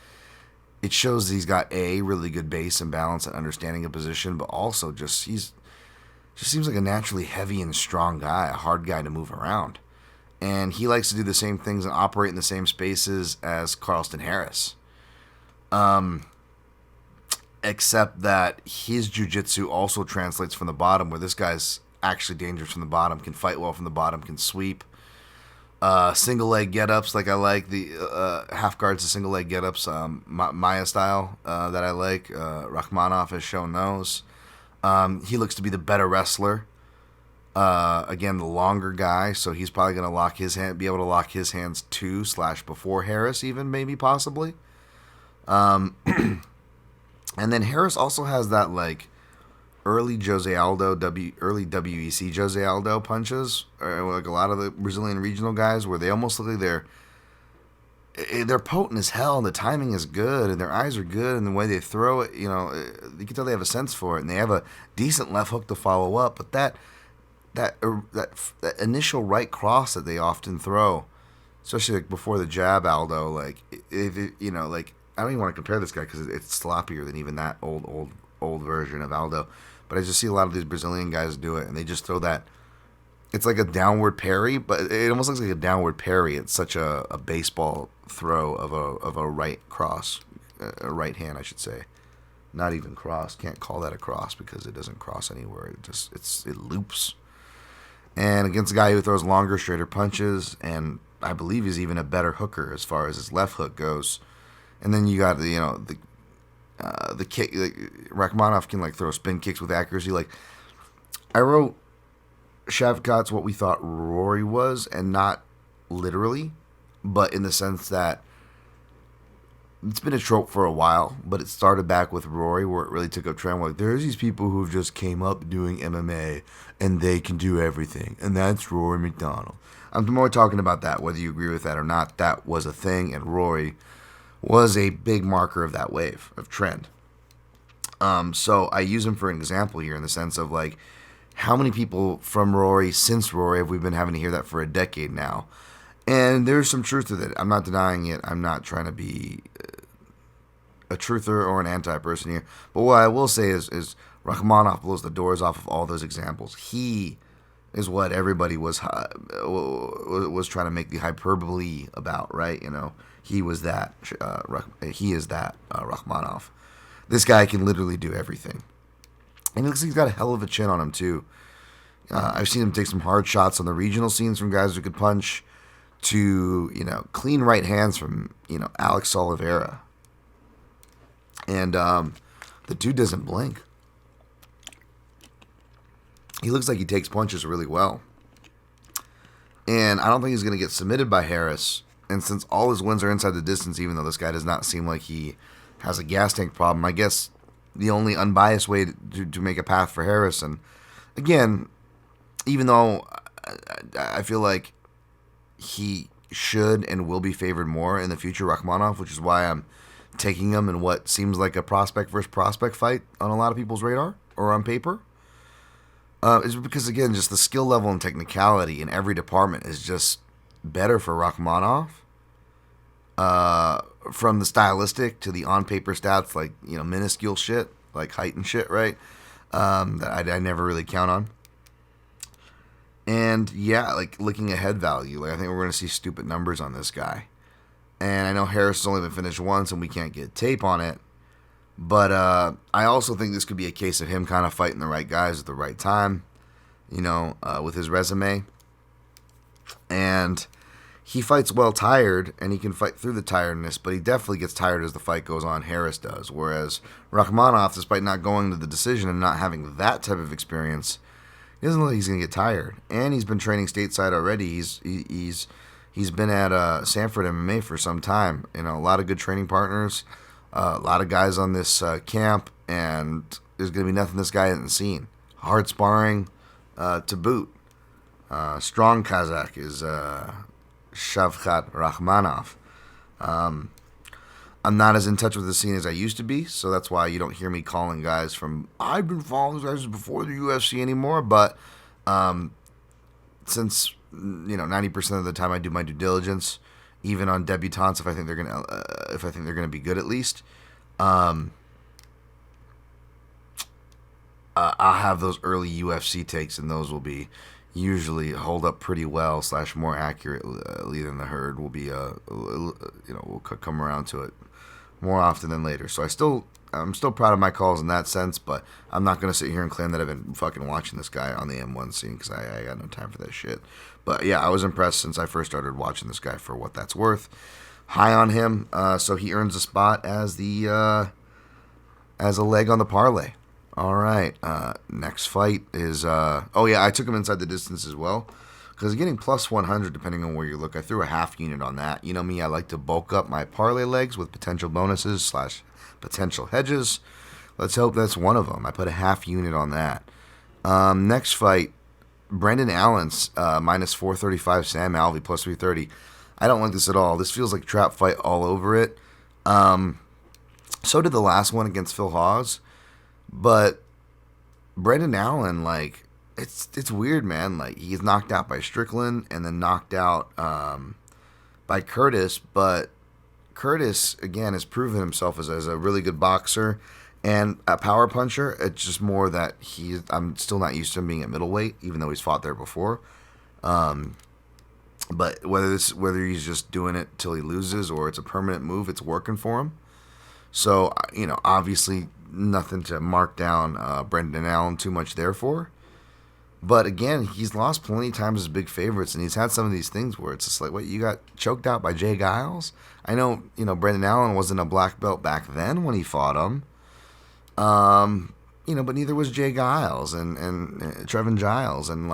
it shows that he's got a really good base and balance and understanding of position, but also just seems like a naturally heavy and strong guy, a hard guy to move around. And he likes to do the same things and operate in the same spaces as Carlston Harris. Except that his jiu-jitsu also translates from the bottom, where this guy's actually dangerous from the bottom, can fight well from the bottom, can sweep. Single leg get-ups, like I like the half guards to single leg get-ups, Maya style, that I like. Rakhmonov has shown those. He looks to be the better wrestler. Again, the longer guy, so he's probably going to be able to lock his hands to / before Harris, even maybe possibly. And then Harris also has that like early Jose Aldo, early WEC Jose Aldo punches, or like a lot of the Brazilian regional guys, where they almost look like they're potent as hell, and the timing is good, and their eyes are good, and the way they throw it, you can tell they have a sense for it, and they have a decent left hook to follow up. But that initial right cross that they often throw, especially like before the jab, Aldo, like like I don't even want to compare this guy because it's sloppier than even that old version of Aldo. But I just see a lot of these Brazilian guys do it, and they just throw that. It's like a downward parry, but it almost looks like a downward parry. It's such a baseball throw of a right cross, a right hand, I should say. Not even cross. Can't call that a cross because it doesn't cross anywhere. It loops. And against a guy who throws longer, straighter punches, and I believe he's even a better hooker as far as his left hook goes. And then you got the kick. Like, Rakhmonov can like throw spin kicks with accuracy. Like I wrote, Shavkat's what we thought Rory was, and not literally, but in the sense that it's been a trope for a while. But it started back with Rory, where it really took a trend. Like there's these people who've just came up doing MMA and they can do everything, and that's Rory McDonald. I'm more talking about that, whether you agree with that or not. That was a thing, and Rory was a big marker of that wave of trend. So I use him for an example here in the sense of like, how many people from Rory, since Rory, have we been having to hear that for a decade now? And there's some truth to that. I'm not denying it. I'm not trying to be a truther or an anti-person here. But what I will say is Rakhmonov blows the doors off of all those examples. He is what everybody was trying to make the hyperbole about, right? He was that. He is that Rakhmonov. This guy can literally do everything, and he looks like he's got a hell of a chin on him too. I've seen him take some hard shots on the regional scenes from guys who could punch, to clean right hands from Alex Oliveira, and the dude doesn't blink. He looks like he takes punches really well, and I don't think he's going to get submitted by Harris. And since all his wins are inside the distance, even though this guy does not seem like he has a gas tank problem, I guess the only unbiased way to make a path for Harris, and again, even though I feel like he should and will be favored more in the future, Rakhmonov, which is why I'm taking him in what seems like a prospect versus prospect fight on a lot of people's radar or on paper, is because, again, just the skill level and technicality in every department is just better for Rakhmonov, from the stylistic to the on-paper stats, like, minuscule shit, like height and shit, right, that I never really count on. And, yeah, like, looking at head value, like, I think we're going to see stupid numbers on this guy. And I know Harris has only been finished once, and we can't get tape on it, but I also think this could be a case of him kind of fighting the right guys at the right time, with his resume. And he fights well tired, and he can fight through the tiredness, but he definitely gets tired as the fight goes on. Harris does. Whereas Rakhmonov, despite not going to the decision and not having that type of experience, he doesn't look like he's going to get tired. And he's been training stateside already. He's been at Sanford MMA for some time. A lot of good training partners, a lot of guys on this camp, and there's going to be nothing this guy hasn't seen. Hard sparring to boot. Strong Kazakh is Shavkat Rakhmanov. I'm not as in touch with the scene as I used to be, so that's why you don't hear me calling guys from. I've been following these guys before the UFC anymore, but since 90% of the time I do my due diligence, even on debutantes, if I think they're gonna be good at least, I'll have those early UFC takes, and those will be usually hold up pretty well / more accurately than the herd. Will be we'll come around to it more often than later. So I'm still proud of my calls in that sense, but I'm not going to sit here and claim that I've been fucking watching this guy on the M1 scene, because I got no time for that shit. But yeah, I was impressed since I first started watching this guy for what that's worth. High on him, so he earns a spot as a leg on the parlay. All right, next fight is I took him inside the distance as well, because getting plus 100 depending on where you look. I threw a half unit on that. You know me, I like to bulk up my parlay legs with potential bonuses / potential hedges. Let's hope that's one of them. I put a half unit on that. Next fight, Brendan Allen's minus 435, Sam Alvey plus 330. I don't like this at all. This feels like trap fight all over it. So did the last one against Phil Hawes. But Brendan Allen, like, it's weird, man. Like, he's knocked out by Strickland and then knocked out by Curtis. But Curtis, again, has proven himself as a really good boxer and a power puncher. It's just more that I'm still not used to him being at middleweight, even though he's fought there before. But whether he's just doing it till he loses or it's a permanent move, it's working for him. So, obviously nothing to mark down Brendan Allen too much there for. But again, he's lost plenty of times as big favorites, and he's had some of these things where it's just like, what, you got choked out by Jay Giles? I know, Brendan Allen wasn't a black belt back then when he fought him. But neither was Jay Giles and Trevin Giles, and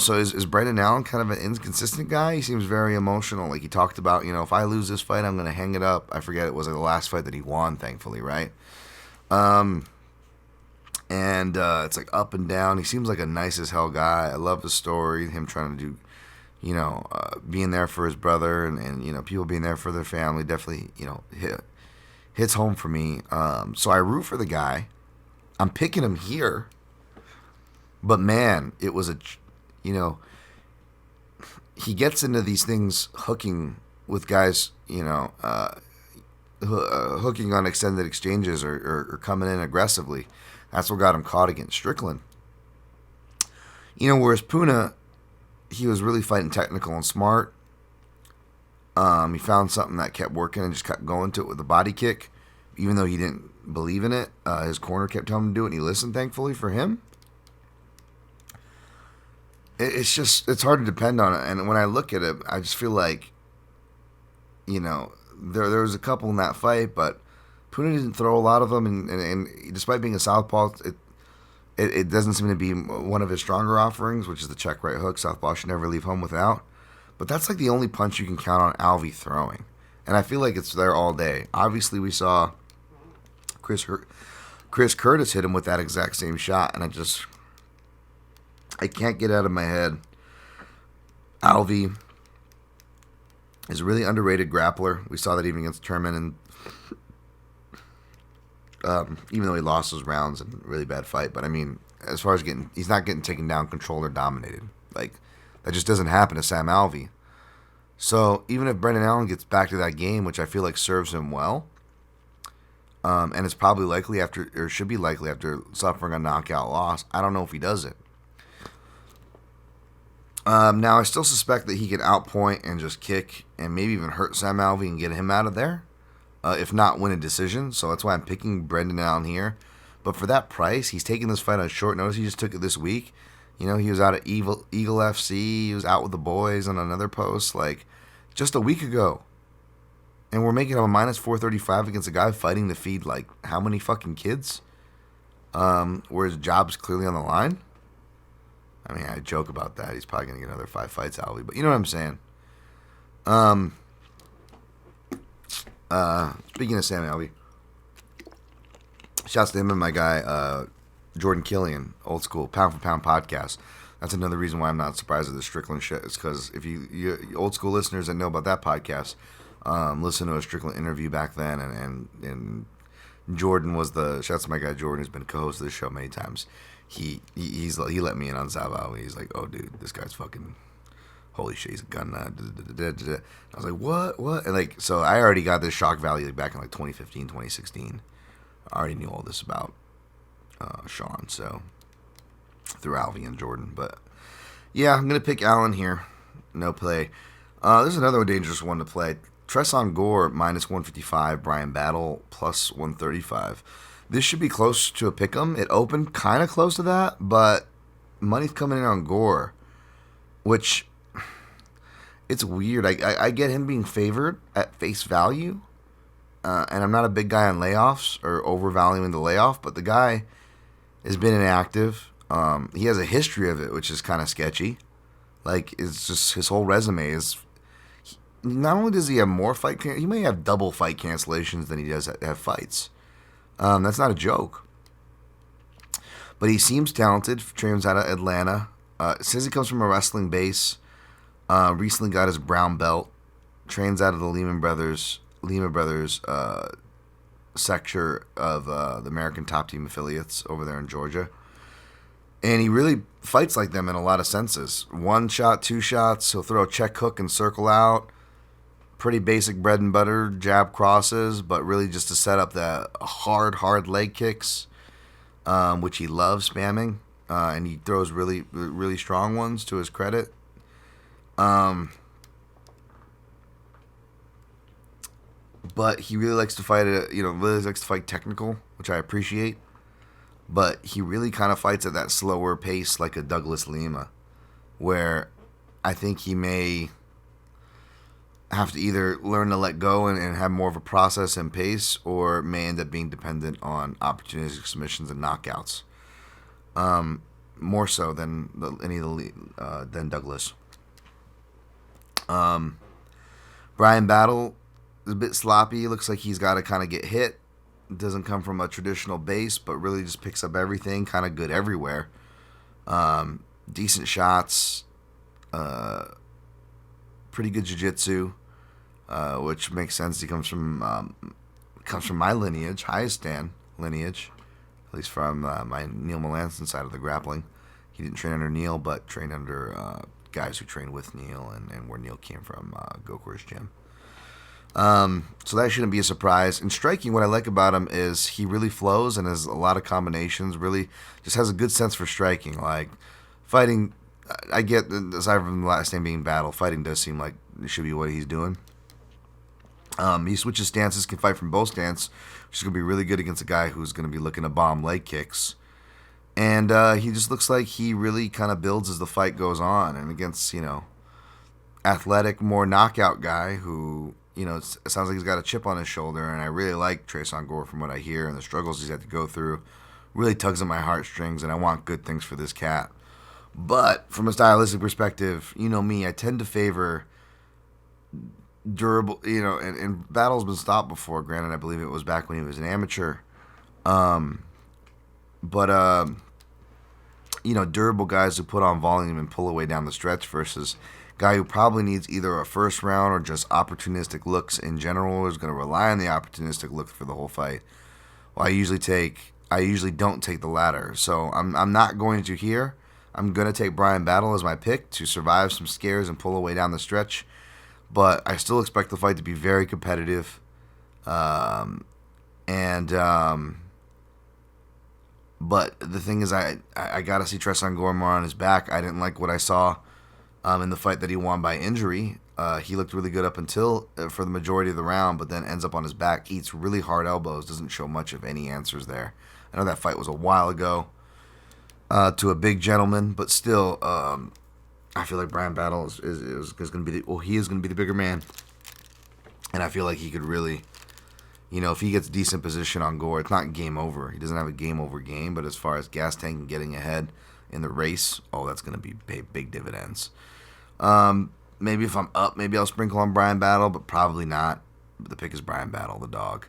so is Brendan Allen kind of an inconsistent guy? He seems very emotional. Like, he talked about, if I lose this fight, I'm going to hang it up. I forget, it was the last fight that he won, thankfully, right? It's like up and down. He seems like a nice as hell guy. I love the story, him trying to do, being there for his brother and people being there for their family. Definitely, hits home for me. So I root for the guy. I'm picking him here. But man, it was he gets into these things hooking with guys, hooking on extended exchanges or coming in aggressively. That's what got him caught against Strickland. Whereas Puna, he was really fighting technical and smart. He found something that kept working and just kept going to it with a body kick. Even though he didn't believe in it, his corner kept telling him to do it, and he listened, thankfully, for him. It's hard to depend on it. And when I look at it, I just feel like, there was a couple in that fight, but Puna didn't throw a lot of them, and despite being a southpaw, it doesn't seem to be one of his stronger offerings, which is the check right hook. Southpaw should never leave home without. But that's like the only punch you can count on Alvey throwing. And I feel like it's there all day. Obviously, we saw Chris Curtis hit him with that exact same shot, and I can't get out of my head. Alvey is a really underrated grappler. We saw that even against Turman, and even though he lost those rounds in a really bad fight. But I mean, as far as he's not getting taken down, controlled, or dominated. Like, that just doesn't happen to Sam Alvey. So even if Brendan Allen gets back to that game, which I feel like serves him well, and it's probably likely should be likely after suffering a knockout loss, I don't know if he does it. Now, I still suspect that he can outpoint and just kick and maybe even hurt Sam Alvey and get him out of there, if not win a decision. So that's why I'm picking Brendan Allen here. But for that price, he's taking this fight on short notice. He just took it this week. He was out at Eagle FC. He was out with the boys on another post, just a week ago. And we're making him a minus 435 against a guy fighting to feed, how many fucking kids? Where his job's clearly on the line. I mean, I joke about that. He's probably going to get another 5 fights, Alvey. But you know what I'm saying. Speaking of Sam Alvey, shouts to him and my guy, Jordan Killian, old school, pound for pound podcast. That's another reason why I'm not surprised at the Strickland shit. It's because if you old school listeners that know about that podcast, listen to a Strickland interview back then, and Jordan was shouts to my guy Jordan, who's been co-host of this show many times. He let me in on Zava. He's like, oh dude, this guy's fucking holy shit, he's a gun nut. I was like, what? And like, so I already got this shock value back in like 2015, 2016. I already knew all this about Sean, so through Alvy and Jordan. But yeah, I'm gonna pick Allen here. No play. There's another dangerous one to play. Tresson Gore minus 155, Brian Battle plus 135. This should be close to a pick'em. It opened kind of close to that, but money's coming in on Gore, which it's weird. I get him being favored at face value, and I'm not a big guy on layoffs or overvaluing the layoff, but the guy has been inactive. He has a history of it, which is kind of sketchy. Like, it's just his whole resume is. Not only does he have more he may have double fight cancellations than he does have fights. That's not a joke. But he seems talented. Trains out of Atlanta. Says he comes from a wrestling base. Recently got his brown belt. Trains out of the Lima Brothers sector of the American Top Team affiliates over there in Georgia. And he really fights like them in a lot of senses. 1 shot, 2 shots. He'll throw a check hook and circle out. Pretty basic bread and butter jab crosses, but really just to set up the hard leg kicks, which he loves spamming. And he throws really, really strong ones to his credit. But he really likes to fight technical, which I appreciate. But he really kind of fights at that slower pace like a Douglas Lima, where I think he may have to either learn to let go and have more of a process and pace, or may end up being dependent on opportunistic submissions and knockouts. More so than than Douglas. Brian Battle is a bit sloppy. Looks like he's got to kind of get hit. Doesn't come from a traditional base, but really just picks up everything. Kind of good everywhere. Decent shots. Pretty good jiu-jitsu, which makes sense. He comes from my lineage, Hayastan lineage, at least from my Neil Melanson side of the grappling. He didn't train under Neil, but trained under guys who trained with Neil and where Neil came from, Gokur's gym. So that shouldn't be a surprise. And striking, what I like about him is he really flows and has a lot of combinations. Really just has a good sense for striking. Like fighting, I get, aside from the last name being Battle, fighting does seem like it should be what he's doing. He switches stances, can fight from both stances, which is going to be really good against a guy who's going to be looking to bomb leg kicks. And he just looks like he really kind of builds as the fight goes on. And against, athletic, more knockout guy who, it sounds like he's got a chip on his shoulder. And I really like Tresson Gore from what I hear and the struggles he's had to go through. Really tugs at my heartstrings, and I want good things for this cat. But from a stylistic perspective, me, I tend to favor durable, and Battle's been stopped before. Granted, I believe it was back when he was an amateur. Durable guys who put on volume and pull away down the stretch versus guy who probably needs either a first round or just opportunistic looks in general, or is going to rely on the opportunistic look for the whole fight. Well, I usually don't take the latter. So I'm not going to here. I'm going to take Brian Battle as my pick to survive some scares and pull away down the stretch. But I still expect the fight to be very competitive. But the thing is, I got to see Tresson Gore more on his back. I didn't like what I saw in the fight that he won by injury. He looked really good up until for the majority of the round, but then ends up on his back, eats really hard elbows, doesn't show much of any answers there. I know that fight was a while ago to a big gentleman, but still, I feel like Brian Battle is going to be he is going to be the bigger man, and I feel like he could really, if he gets decent position on Gore, it's not game over. He doesn't have a game over game, but as far as gas tank and getting ahead in the race, that's going to pay big dividends. Maybe if I'm up, maybe I'll sprinkle on Brian Battle, but probably not. The pick is Brian Battle, the dog.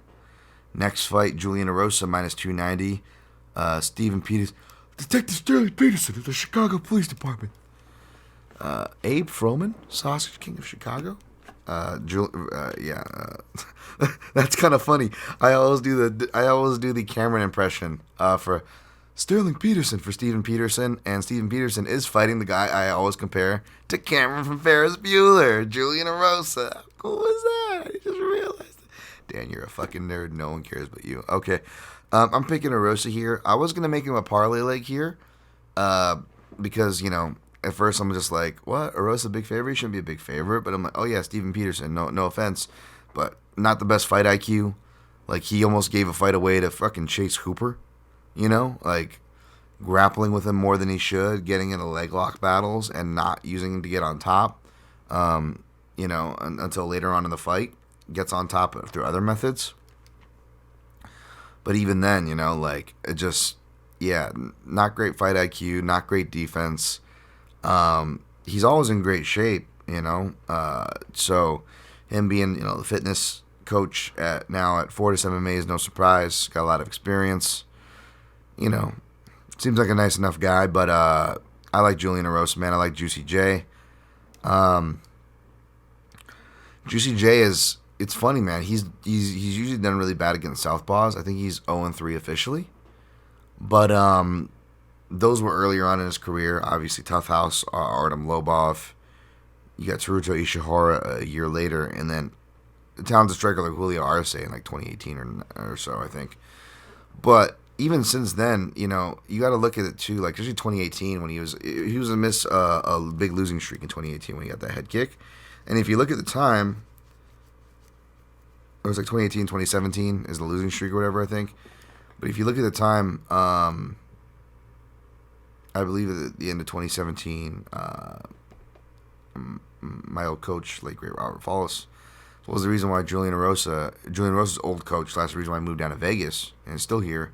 Next fight, Julian Erosa minus 290. Stephen Peters, Detective Sterling Peterson of the Chicago Police Department. Abe Froman, Sausage King of Chicago. That's kind of funny. I always do the Cameron impression for Sterling Peterson for Steven Peterson, and Steven Peterson is fighting the guy I always compare to Cameron from Ferris Bueller, Julian Erosa. How cool was that? I just realized it. Dan, you're a fucking nerd. No one cares but you. Okay, I'm picking Erosa here. I was gonna make him a parlay leg here, because at first I'm just like, what? Erosa big favorite? He shouldn't be a big favorite. But I'm like, oh yeah, Steven Peterson. No offense, but not the best fight IQ. Like, he almost gave a fight away to fucking Chase Hooper. Like, grappling with him more than he should, getting into leg lock battles and not using him to get on top, until later on in the fight, gets on top through other methods. But even then, like, it just, not great fight IQ, not great defense. He's always in great shape, so him being, the fitness coach now at Fortis MMA is no surprise. Got a lot of experience. Seems like a nice enough guy, but I like Julian Erosa, man. I like Juicy J. Juicy J it's funny, man. He's usually done really bad against southpaws. I think he's 0-3 officially, but those were earlier on in his career. Obviously, Tough House, Artem Lobov. You got Teruto Ishihara a year later, and then the talented striker like Julio Arce in like 2018 or so, I think. But even since then, you got to look at it too. Like, especially 2018 when he was amidst a big losing streak in 2018 when he got that head kick. And if you look at the time, it was like 2018, 2017 is the losing streak or whatever, I think. But if you look at the time, I believe at the end of 2017, my old coach, late great Robert Follis, was the reason why Julian Erosa's old coach, that's the reason why I moved down to Vegas and is still here.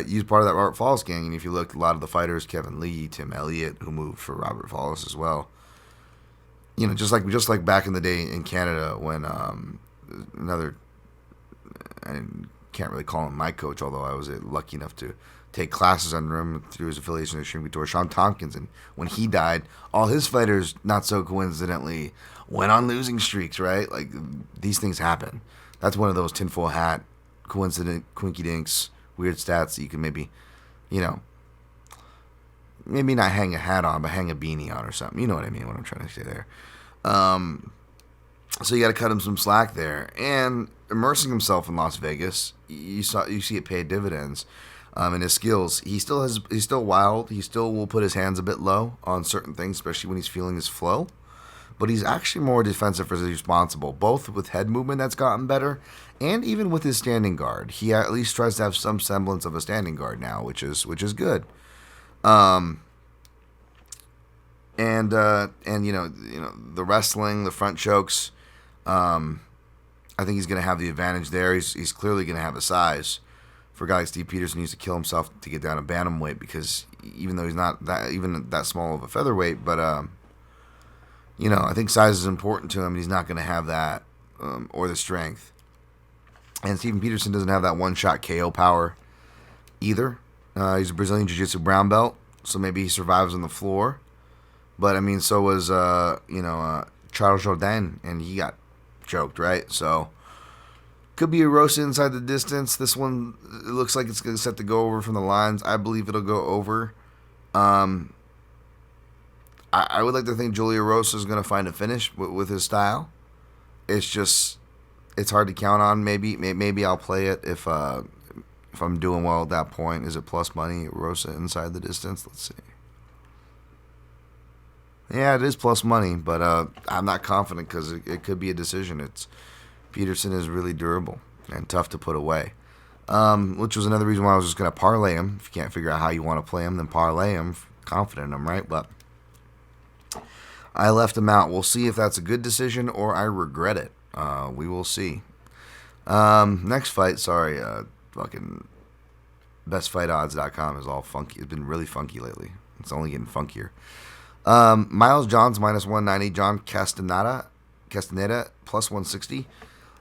He was part of that Robert Follis gang, and if you look, a lot of the fighters, Kevin Lee, Tim Elliott, who moved for Robert Follis as well. Just like back in the day in Canada when I can't really call him my coach, although I was lucky enough to take classes under him through his affiliation with Extreme Couture, Sean Tompkins, and when he died, all his fighters, not so coincidentally, went on losing streaks, right? Like, these things happen. That's one of those tinfoil hat, coincident, quinky dinks, weird stats that you can maybe not hang a hat on, but hang a beanie on or something. You know what I mean, what I'm trying to say there. So you got to cut him some slack there. And immersing himself in Las Vegas, you see it pay dividends. And his skills, he's still wild. He still will put his hands a bit low on certain things, especially when he's feeling his flow. But he's actually more defensive as responsible, both with head movement that's gotten better, and even with his standing guard. He at least tries to have some semblance of a standing guard now, which is good. And the wrestling, the front chokes. I think he's going to have the advantage there. He's clearly going to have the size. For a guy like Steve Peterson, he used to kill himself to get down to bantamweight because even though he's not that small of a featherweight, but I think size is important to him, and he's not going to have that or the strength. And Steven Peterson doesn't have that one-shot KO power either. He's a Brazilian Jiu-Jitsu brown belt, so maybe he survives on the floor. But, so was, Charles Jourdain, and he got choked, right? So, could be a roast inside the distance. This one, it looks like it's set to go over from the lines. I believe it'll go over. I would like to think Julia Rosa is going to find a finish with his style. It's just, it's hard to count on. Maybe I'll play it if I'm doing well at that point. Is it plus money? Rosa inside the distance? Let's see. Yeah, it is plus money, but I'm not confident because it could be a decision. Peterson is really durable and tough to put away, which was another reason why I was just going to parlay him. If you can't figure out how you want to play him, then parlay him. Confident in him, right? But I left him out. We'll see if that's a good decision or I regret it. We will see. Next fight, fucking bestfightodds.com is all funky. It's been really funky lately. It's only getting funkier. Miles Johns minus 190. John Castanada plus 160.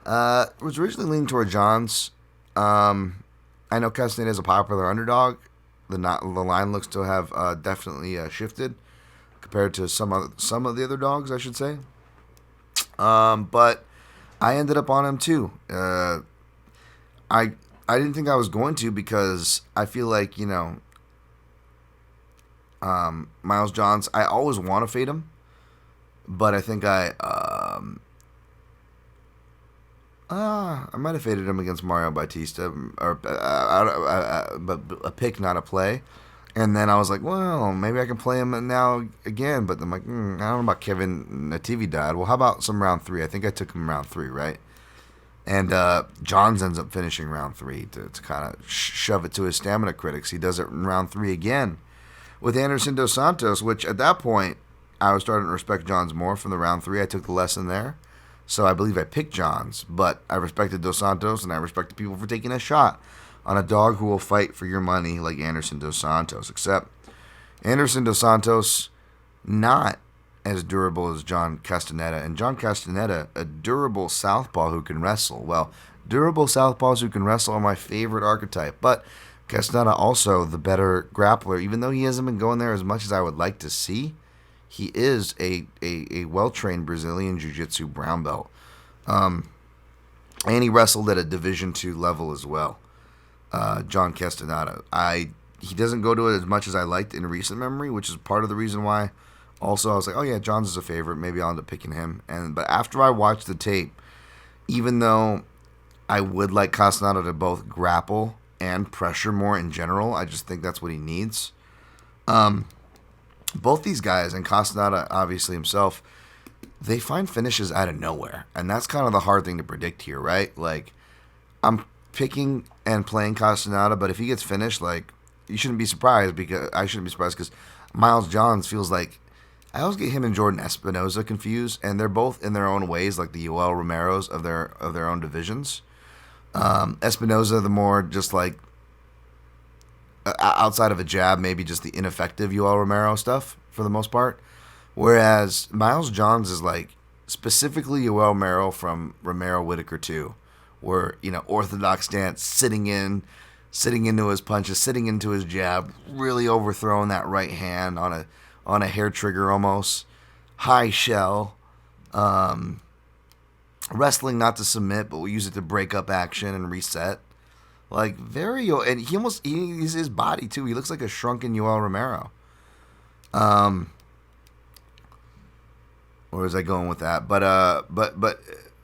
Was originally leaning toward Johns. I know Castaneda is a popular underdog. The line looks to have definitely shifted compared to some of the other dogs, I should say. But I ended up on him too. I didn't think I was going to because I feel like Miles Johns. I always want to fade him, but I think I might have faded him against Mario Bautista, or but a pick, not a play. And then I was like, well, maybe I can play him now again. But I'm like, I don't know about Kevin Natividad. Well, how about some round 3? I think I took him round 3, right? And Johns ends up finishing round 3 to kind of shove it to his stamina critics. He does it in round 3 again with Anderson Dos Santos, which at that point, I was starting to respect Johns more from the round 3. I took the lesson there. So I believe I picked Johns, but I respected Dos Santos, and I respected people for taking a shot on a dog who will fight for your money like Anderson Dos Santos. Except Anderson Dos Santos, not as durable as John Castaneda. And John Castaneda, a durable southpaw who can wrestle. Well, durable southpaws who can wrestle are my favorite archetype. But Castaneda also the better grappler, even though he hasn't been going there as much as I would like to see. He is a well-trained Brazilian Jiu-Jitsu brown belt. And he wrestled at a Division II level as well. John Castaneda. He doesn't go to it as much as I liked in recent memory, which is part of the reason why. Also, I was like, oh yeah, Johns is a favorite. Maybe I'll end up picking him. But after I watched the tape, even though I would like Castaneda to both grapple and pressure more in general, I just think that's what he needs. Both these guys, and Castaneda obviously himself, they find finishes out of nowhere. And that's kind of the hard thing to predict here, right? Like, I'm picking and playing Castaneda, but if he gets finished, like, you shouldn't be surprised because Miles Johns feels like, I always get him and Jordan Espinoza confused, and they're both in their own ways like the Yoel Romeros of their own divisions. Espinoza, the more just like, outside of a jab, maybe just the ineffective Yoel Romero stuff for the most part. Whereas Miles Johns is like specifically Yoel Romero from Romero Whitaker 2, where, orthodox stance, sitting into his punches, sitting into his jab, really overthrowing that right hand on a hair trigger almost, high shell, wrestling not to submit, but we use it to break up action and reset. Like, and he's his body, too. He looks like a shrunken Yoel Romero. Where was I going with that? But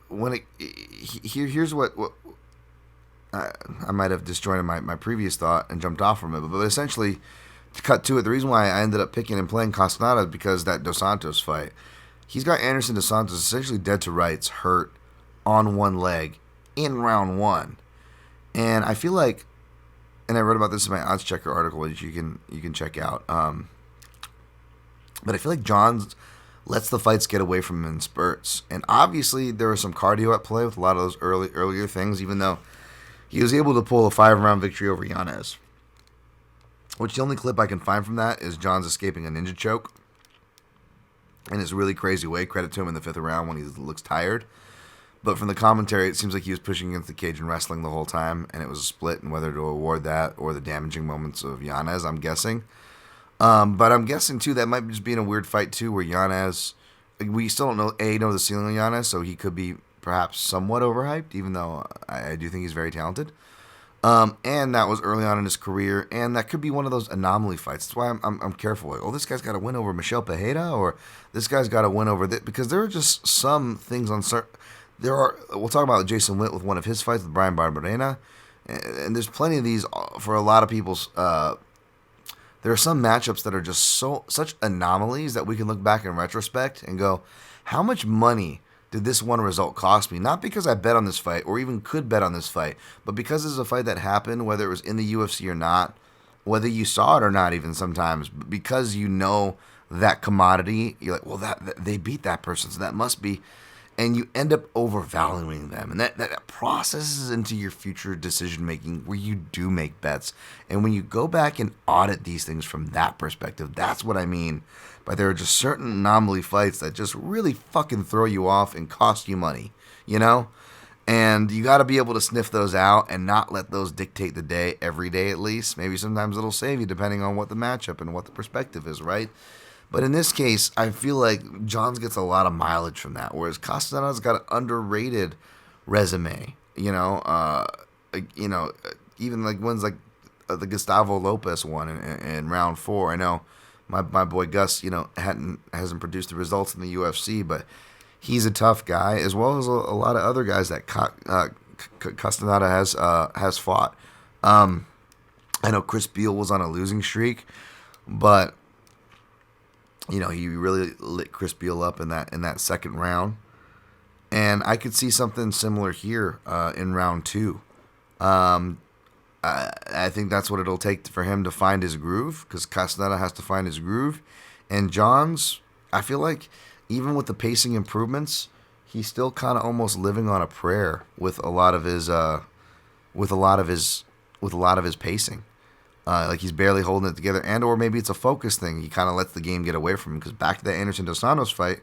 when here's what I might have disjointed my previous thought and jumped off from it. But essentially, to cut to it, the reason why I ended up picking and playing Castaneda is because that Dos Santos fight. He's got Anderson Dos Santos essentially dead to rights, hurt on one leg in round 1. And I feel like, and I wrote about this in my Odds Checker article, which you can check out. But I feel like Johns lets the fights get away from him in spurts. And obviously there was some cardio at play with a lot of those earlier things, even though he was able to pull a 5-round victory over Yanez. Which the only clip I can find from that is Johns escaping a ninja choke in his really crazy way. Credit to him in the 5th round when he looks tired. But from the commentary, it seems like he was pushing against the cage and wrestling the whole time, and it was a split in whether to award that or the damaging moments of Yanez, I'm guessing. But I'm guessing, too, that might just be in a weird fight, too, where Yanez, we still don't know the ceiling of Yanez, so he could be perhaps somewhat overhyped, even though I do think he's very talented. And that was early on in his career, and that could be one of those anomaly fights. That's why I'm careful. Like, this guy's got to win over Michel Pereira, or this guy's got to win over this, because there are just some things on certain. We'll talk about Jason Witt with one of his fights with Brian Barberena, and there's plenty of these for a lot of people's. There are some matchups that are just such anomalies that we can look back in retrospect and go, how much money did this one result cost me? Not because I bet on this fight or even could bet on this fight, but because this is a fight that happened, whether it was in the UFC or not, whether you saw it or not even sometimes, because that commodity, you're like, well, that they beat that person, so that must be. And you end up overvaluing them. And that processes into your future decision-making where you do make bets. And when you go back and audit these things from that perspective, that's what I mean by there are just certain anomaly fights that just really fucking throw you off and cost you money, And you got to be able to sniff those out and not let those dictate the day every day at least. Maybe sometimes it'll save you depending on what the matchup and what the perspective is, right? But in this case, I feel like Johns gets a lot of mileage from that, whereas Castanada's got an underrated resume. Even like ones like the Gustavo Lopez one in round 4. I know my boy Gus, hasn't produced the results in the UFC, but he's a tough guy, as well as a lot of other guys that Castanada has fought. I know Chris Beal was on a losing streak, but he really lit Chris Beal up in that second round, and I could see something similar here in round 2. I think that's what it'll take for him to find his groove, because Castaneda has to find his groove, and Johns, I feel like even with the pacing improvements, he's still kind of almost living on a prayer with a lot of his pacing. Like he's barely holding it together, or maybe it's a focus thing. He kind of lets the game get away from him, because back to that Anderson Dos Santos fight,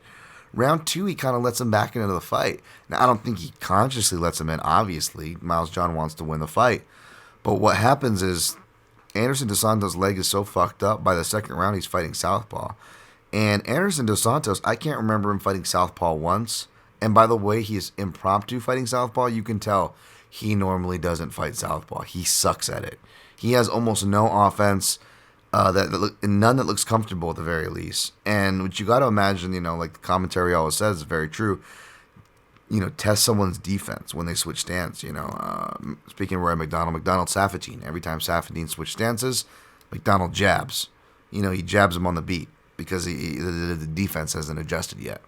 round 2 he kind of lets him back into the fight. Now I don't think he consciously lets him in. Obviously, Miles John wants to win the fight, but what happens is Anderson Dos Santos' leg is so fucked up. By the second round, he's fighting southpaw, and Anderson Dos Santos, I can't remember him fighting southpaw once. And by the way, he's impromptu fighting southpaw. You can tell he normally doesn't fight southpaw. He sucks at it. He has almost no offense, none that looks comfortable at the very least. And what you got to imagine, like the commentary always says, is very true. Test someone's defense when they switch stance. Speaking of Roy McDonald Safatine. Every time Safatine switched stances, McDonald jabs. He jabs him on the beat because the defense hasn't adjusted yet.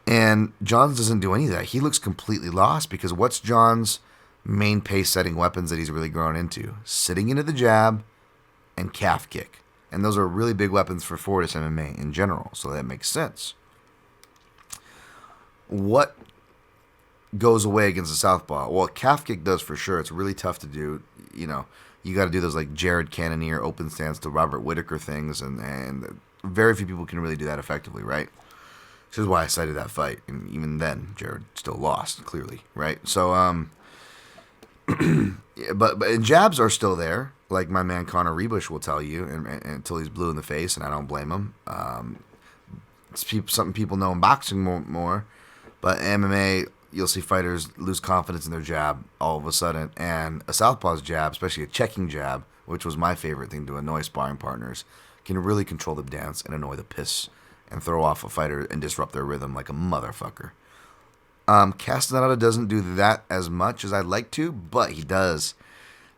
And Johns doesn't do any of that. He looks completely lost, because what's Johns' main pace-setting weapons that he's really grown into? Sitting into the jab and calf kick. And those are really big weapons for Fortis MMA in general, so that makes sense. What goes away against the southpaw? Well, calf kick does for sure. It's really tough to do. You got to do those like Jared Cannonier open stance to Robert Whittaker things, and very few people can really do that effectively, right? This is why I cited that fight, and even then, Jared still lost, clearly, right? So, but jabs are still there, like my man Connor Rebush will tell you, and until he's blue in the face, and I don't blame him. It's something people know in boxing more, but MMA, you'll see fighters lose confidence in their jab all of a sudden, and a southpaw's jab, especially a checking jab, which was my favorite thing to annoy sparring partners, can really control the dance and annoy the piss and throw off a fighter and disrupt their rhythm like a motherfucker. Castaneda doesn't do that as much as I'd like to, but he does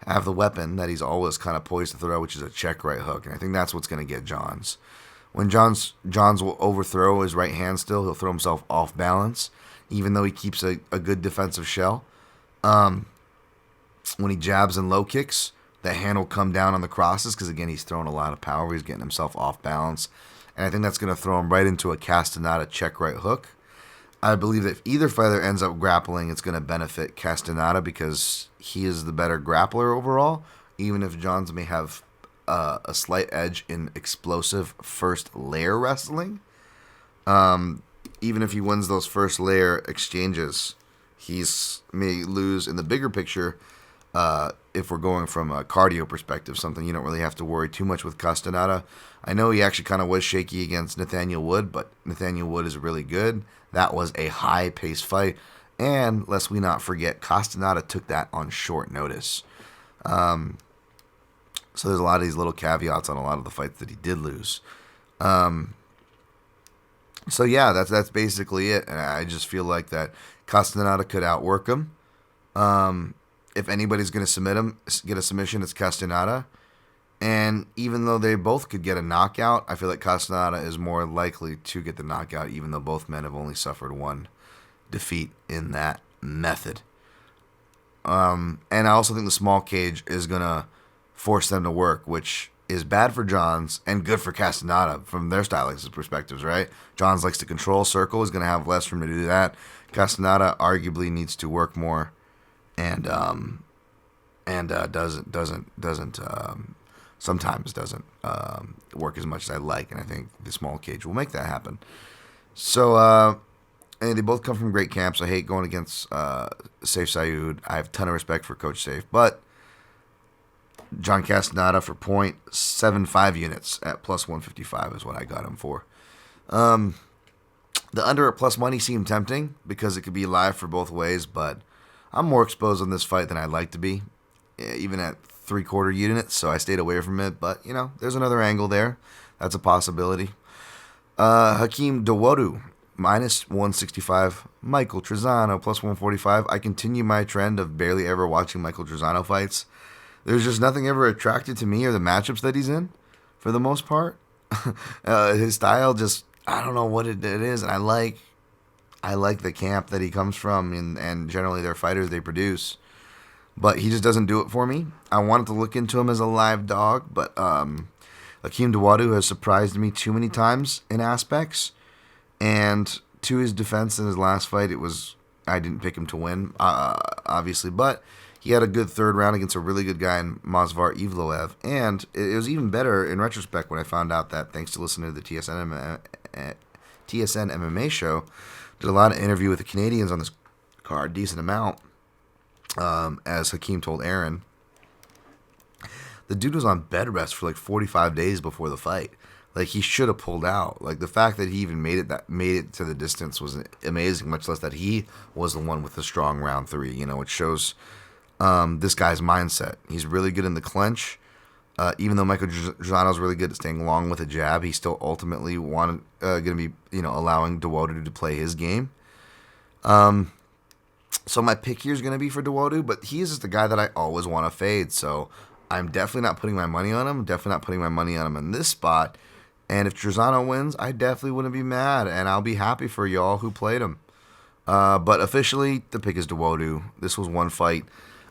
have the weapon that he's always kind of poised to throw, which is a check right hook, and I think that's what's going to get Johns. When Johns will overthrow his right hand still, he'll throw himself off balance, even though he keeps a good defensive shell. When he jabs and low kicks, the hand will come down on the crosses, because again, he's throwing a lot of power. He's getting himself off balance. And I think that's going to throw him right into a Castaneda check right hook. I believe that if either fighter ends up grappling, it's going to benefit Castaneda, because he is the better grappler overall, even if Johns may have a slight edge in explosive first layer wrestling. Even if he wins those first layer exchanges, he's may lose in the bigger picture. If we're going from a cardio perspective, something you don't really have to worry too much with Castaneda. I know he actually kind of was shaky against Nathaniel Wood, but Nathaniel Wood is really good. That was a high-paced fight, and lest we not forget, Castaneda took that on short notice. So there's a lot of these little caveats on a lot of the fights that he did lose. So yeah, that's basically it. And I just feel like that Castaneda could outwork him. If anybody's going to get a submission, it's Castaneda. And even though they both could get a knockout, I feel like Castaneda is more likely to get the knockout, even though both men have only suffered one defeat in that method. And I also think the small cage is going to force them to work, which is bad for Johns and good for Castaneda from their stylistic perspectives, right? Johns likes to control circle, is going to have less room to do that. Castaneda arguably needs to work more, and sometimes doesn't work as much as I'd like, and I think the small cage will make that happen. So And they both come from great camps. I hate going against Saif Sayoud. I have a ton of respect for Coach Saif. But John Castanada for 0.75 units at plus 155 is what I got him for. The under at plus money seemed tempting because it could be live for both ways, but I'm more exposed on this fight than I'd like to be, even at 3/4 units, so I stayed away from it. But, there's another angle there. That's a possibility. Hakeem Dawodu, minus 165. Michael Tresson, plus 145. I continue my trend of barely ever watching Michael Tresson fights. There's just nothing ever attracted to me or the matchups that he's in, for the most part. His style just, I don't know what it is, and I like the camp that he comes from, and generally their fighters they produce. But he just doesn't do it for me. I wanted to look into him as a live dog, but Hakeem Dawodu has surprised me too many times in aspects. And to his defense in his last fight, I didn't pick him to win, obviously, but he had a good third round against a really good guy in Movsar Evloev. And it was even better in retrospect when I found out that, thanks to listening to the TSN MMA show, did a lot of interview with the Canadians on this card, decent amount, as Hakeem told Aaron. The dude was on bed rest for like 45 days before the fight. Like, he should have pulled out. Like, the fact that he even made it to the distance was amazing, much less that he was the one with the strong round 3. It shows this guy's mindset. He's really good in the clinch. Even though Michael Giordano's really good at staying long with a jab, he still ultimately going to be, allowing Dawodu to play his game. So my pick here is going to be for Dawodu, but he is just the guy that I always want to fade. So I'm definitely not putting my money on him. Definitely not putting my money on him in this spot. And if Trezano wins, I definitely wouldn't be mad, and I'll be happy for y'all who played him. But officially, the pick is Dawodu. This was one fight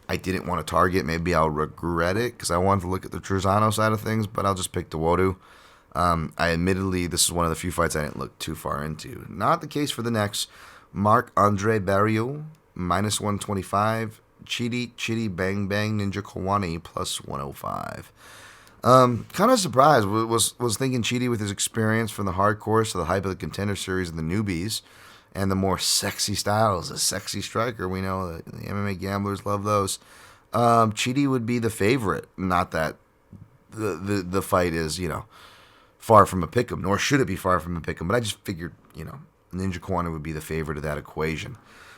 I didn't want to target. Maybe I'll regret it because I wanted to look at the Trezano side of things, but I'll just pick Dawodu. Admittedly, this is one of the few fights I didn't look too far into. Not the case for the next. Marc-Andre Barriault, minus 125. Chidi Bang Bang Ninja Kawani, plus 105. Kind of surprised. Was thinking Chidi with his experience from the hardcore to the hype of the Contender Series and the newbies, and the more sexy styles, a sexy striker. We know that the MMA gamblers love those. Chidi would be the favorite. Not that the fight is far from a pick'em, nor should it be far from a pick'em. But I just figured Ninja Kawani would be the favorite of that equation.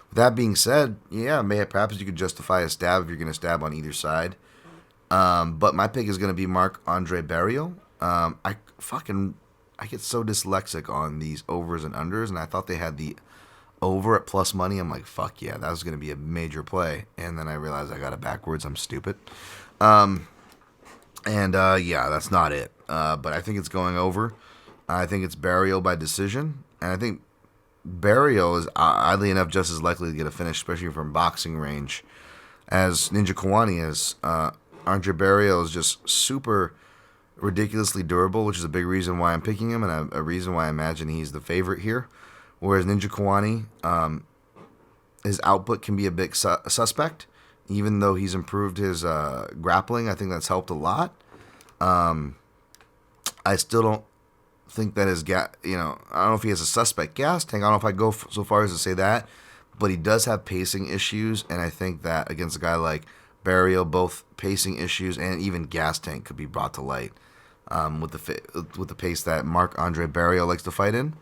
With that being said, yeah, perhaps you could justify a stab if you're going to stab on either side. But my pick is going to be Marc-Andre Barriault. I get so dyslexic on these overs and unders, and I thought they had the over at plus money. I'm like, fuck yeah, that was going to be a major play. And then I realized I got it backwards. I'm stupid. Yeah, that's not it. But I think it's going over. I think it's Barriault by decision. And I think Barriault is, oddly enough, just as likely to get a finish, especially from boxing range, as Ninja Kawani is. Andre Barriault is just super ridiculously durable, which is a big reason why I'm picking him, and a reason why I imagine he's the favorite here. Whereas Ninja Kawani, his output can be a bit suspect, even though he's improved his grappling. I think that's helped a lot. I still don't think that his I don't know if he has a suspect gas tank. I don't know if I go so far as to say that, but he does have pacing issues, and I think that against a guy like Barriault, both pacing issues and even gas tank could be brought to light with the pace that Marc-Andre Barriault likes to fight in.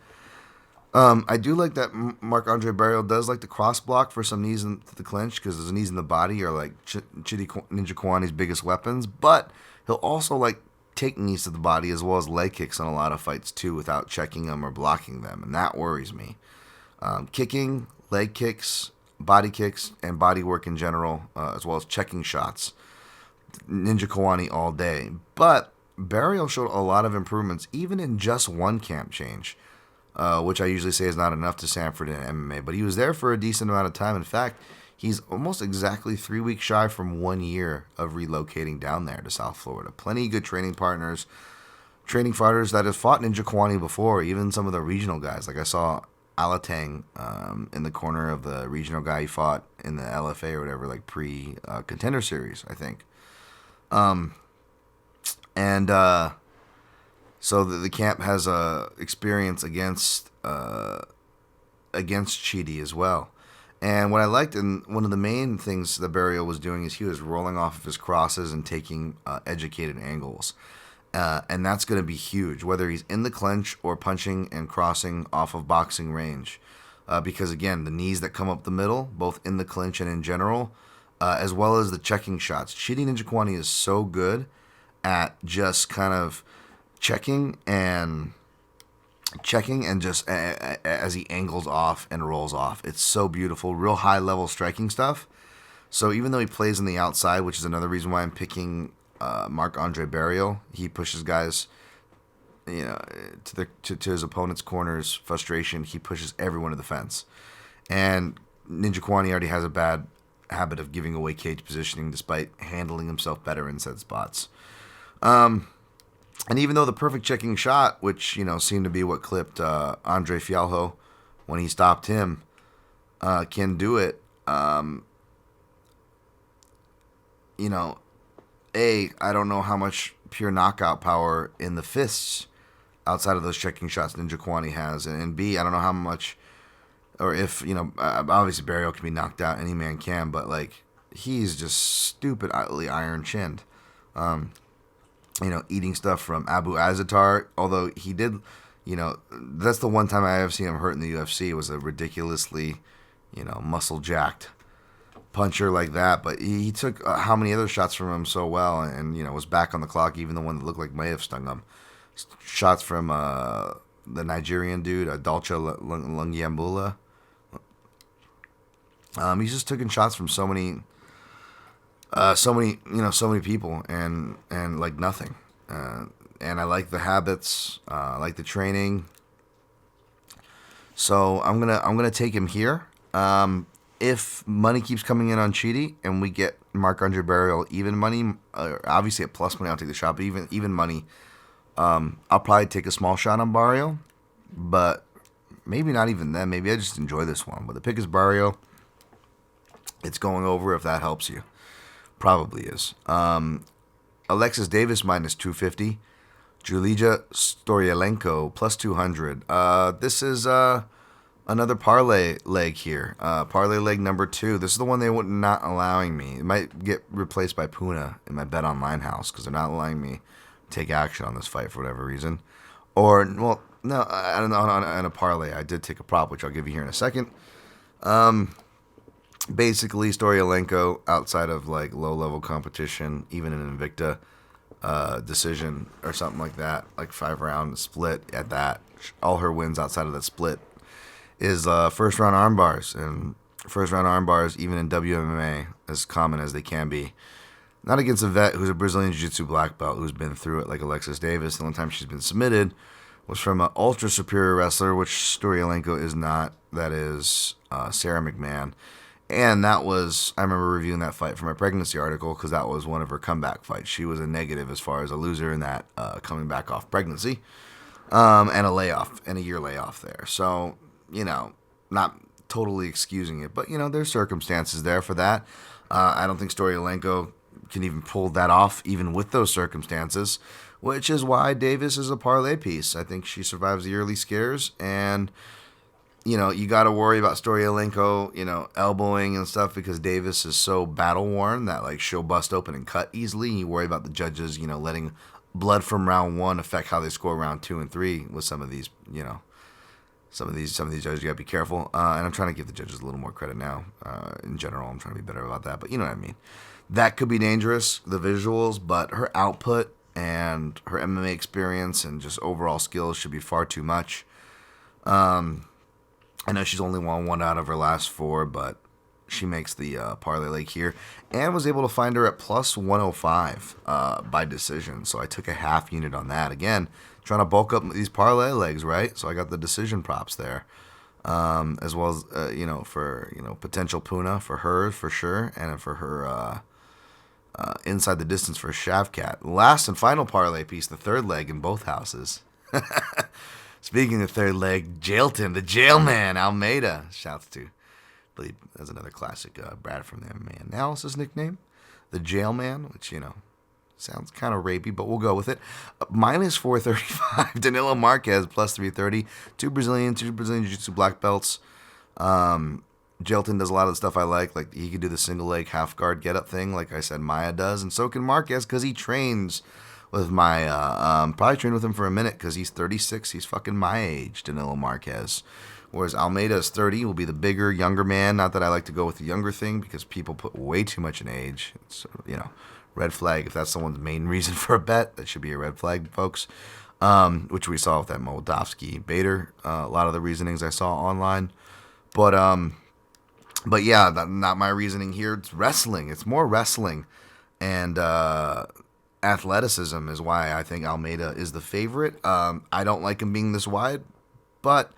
I do like that Marc-Andre Barriault does like to cross block for some knees into the clinch, because his knees in the body are like Chidi Ninja Kawani's biggest weapons, but he'll also like take knees to the body as well as leg kicks on a lot of fights too without checking them or blocking them, and that worries me. Kicking, leg kicks, body kicks, and body work in general, as well as checking shots. Ninja Kawani all day. But Barriault showed a lot of improvements, even in just one camp change, which I usually say is not enough to Sanford in MMA. But he was there for a decent amount of time. In fact, he's almost exactly 3 weeks shy from 1 year of relocating down there to South Florida. Plenty of good training partners, training fighters that have fought Ninja Kawani before, even some of the regional guys. Like I saw Alatang in the corner of the regional guy he fought in the LFA or whatever, like pre-Contender Series, I think. So the camp has experience against against Chidi as well. And what I liked, and one of the main things that Barrio was doing, is he was rolling off of his crosses and taking educated angles. And that's going to be huge, whether he's in the clinch or punching and crossing off of boxing range. Because, again, the knees that come up the middle, both in the clinch and in general, as well as the checking shots. Chidi Njokuani is so good at just kind of checking and just as he angles off and rolls off. It's so beautiful. Real high-level striking stuff. So even though he plays on the outside, which is another reason why I'm picking Marc-Andre Barrios, he pushes guys, to his opponent's corner's frustration. He pushes everyone to the fence. And Njokuani already has a bad habit of giving away cage positioning despite handling himself better in said spots. And even though the perfect checking shot, which, seemed to be what clipped Andre Fialho when he stopped him, can do it, I don't know how much pure knockout power in the fists outside of those checking shots Njokuani has. And B, I don't know how much, or if, obviously Barrio can be knocked out, any man can, but, he's just stupidly iron-chinned. Eating stuff from Abu Azatar, although he did, that's the one time I have seen him hurt in the UFC. It was a ridiculously, muscle-jacked puncher like that, but he took how many other shots from him so well, and, was back on the clock, even the one that looked like may have stung him. Shots from the Nigerian dude, Dolce Lungiambula. He's just taking shots from so many people, and like nothing. And I like the habits, I like the training. So I'm gonna take him here. If money keeps coming in on Chidi and we get Marc-Andre Barrios even money, obviously at plus money I'll take the shot, but even money, I'll probably take a small shot on Barrios, but maybe not even then. Maybe I just enjoy this one. But the pick is Barrios. It's going over if that helps you. Probably is. Alexis Davis minus 250. Julija Storyalenko plus 200. This is another parlay leg here. Parlay leg number 2. This is the one they would not allowing me. It might get replaced by Puna in my Bet Online house because they're not allowing me to take action on this fight for whatever reason. Or, well, no, I don't know. On a parlay, I did take a prop, which I'll give you here in a second. Basically, Storyalenko, outside of low-level competition, even an Invicta decision or something like that, 5-round split at that, all her wins outside of that split is first-round armbars. And first-round armbars, even in WMMA, as common as they can be. Not against a vet who's a Brazilian Jiu-Jitsu black belt who's been through it like Alexis Davis. The only time she's been submitted was from an ultra-superior wrestler, which Storyalenko is not. That is Sarah McMahon. And that was, I remember reviewing that fight for my pregnancy article because that was one of her comeback fights. She was a negative as far as a loser in that coming back off pregnancy and a layoff, and a year layoff there. So, not totally excusing it, but, there's circumstances there for that. I don't think Storyalenko can even pull that off even with those circumstances, which is why Davis is a parlay piece. I think she survives the early scares, and you got to worry about Storyalenko, elbowing and stuff because Davis is so battle-worn that, she'll bust open and cut easily. You worry about the judges, letting blood from round 1 affect how they score round 2 and 3 with some of these, some of these judges. You got to be careful. And I'm trying to give the judges a little more credit now. In general, I'm trying to be better about that. But you know what I mean. That could be dangerous, the visuals, but her output and her MMA experience and just overall skills should be far too much. I know she's only won 1 out of her last 4, but she makes the parlay leg here and was able to find her at plus 105 by decision. So I took a half unit on that. Again, trying to bulk up these parlay legs, right? So I got the decision props there, as well as for potential Puna for her for sure, and for her inside the distance for Shavkat. Last and final parlay piece, the third leg in both houses. Speaking of third leg, Jailton, the Jailman, Almeida. Shouts to, I believe that's another classic Brad from the MMA Analysis nickname. The Jailman, which, sounds kind of rapey, but we'll go with it. Minus 435. Danilo Marquez, plus 330. Two Brazilian Jiu-Jitsu black belts. Jelton does a lot of the stuff I like. Like, he could do the single leg half guard get up thing, like I said, Maya does. And so can Marquez, because he trains with Maya. Probably trained with him for a minute, because he's 36. He's fucking my age, Danilo Marquez. Whereas Almeida is 30, will be the bigger, younger man. Not that I like to go with the younger thing, because people put way too much in age. It's, red flag. If that's someone's main reason for a bet, that should be a red flag, folks. Which we saw with that Moldavsky Bader. A lot of the reasonings I saw online. But yeah, not my reasoning here. It's wrestling. It's more wrestling. And athleticism is why I think Almeida is the favorite. I don't like him being this wide, but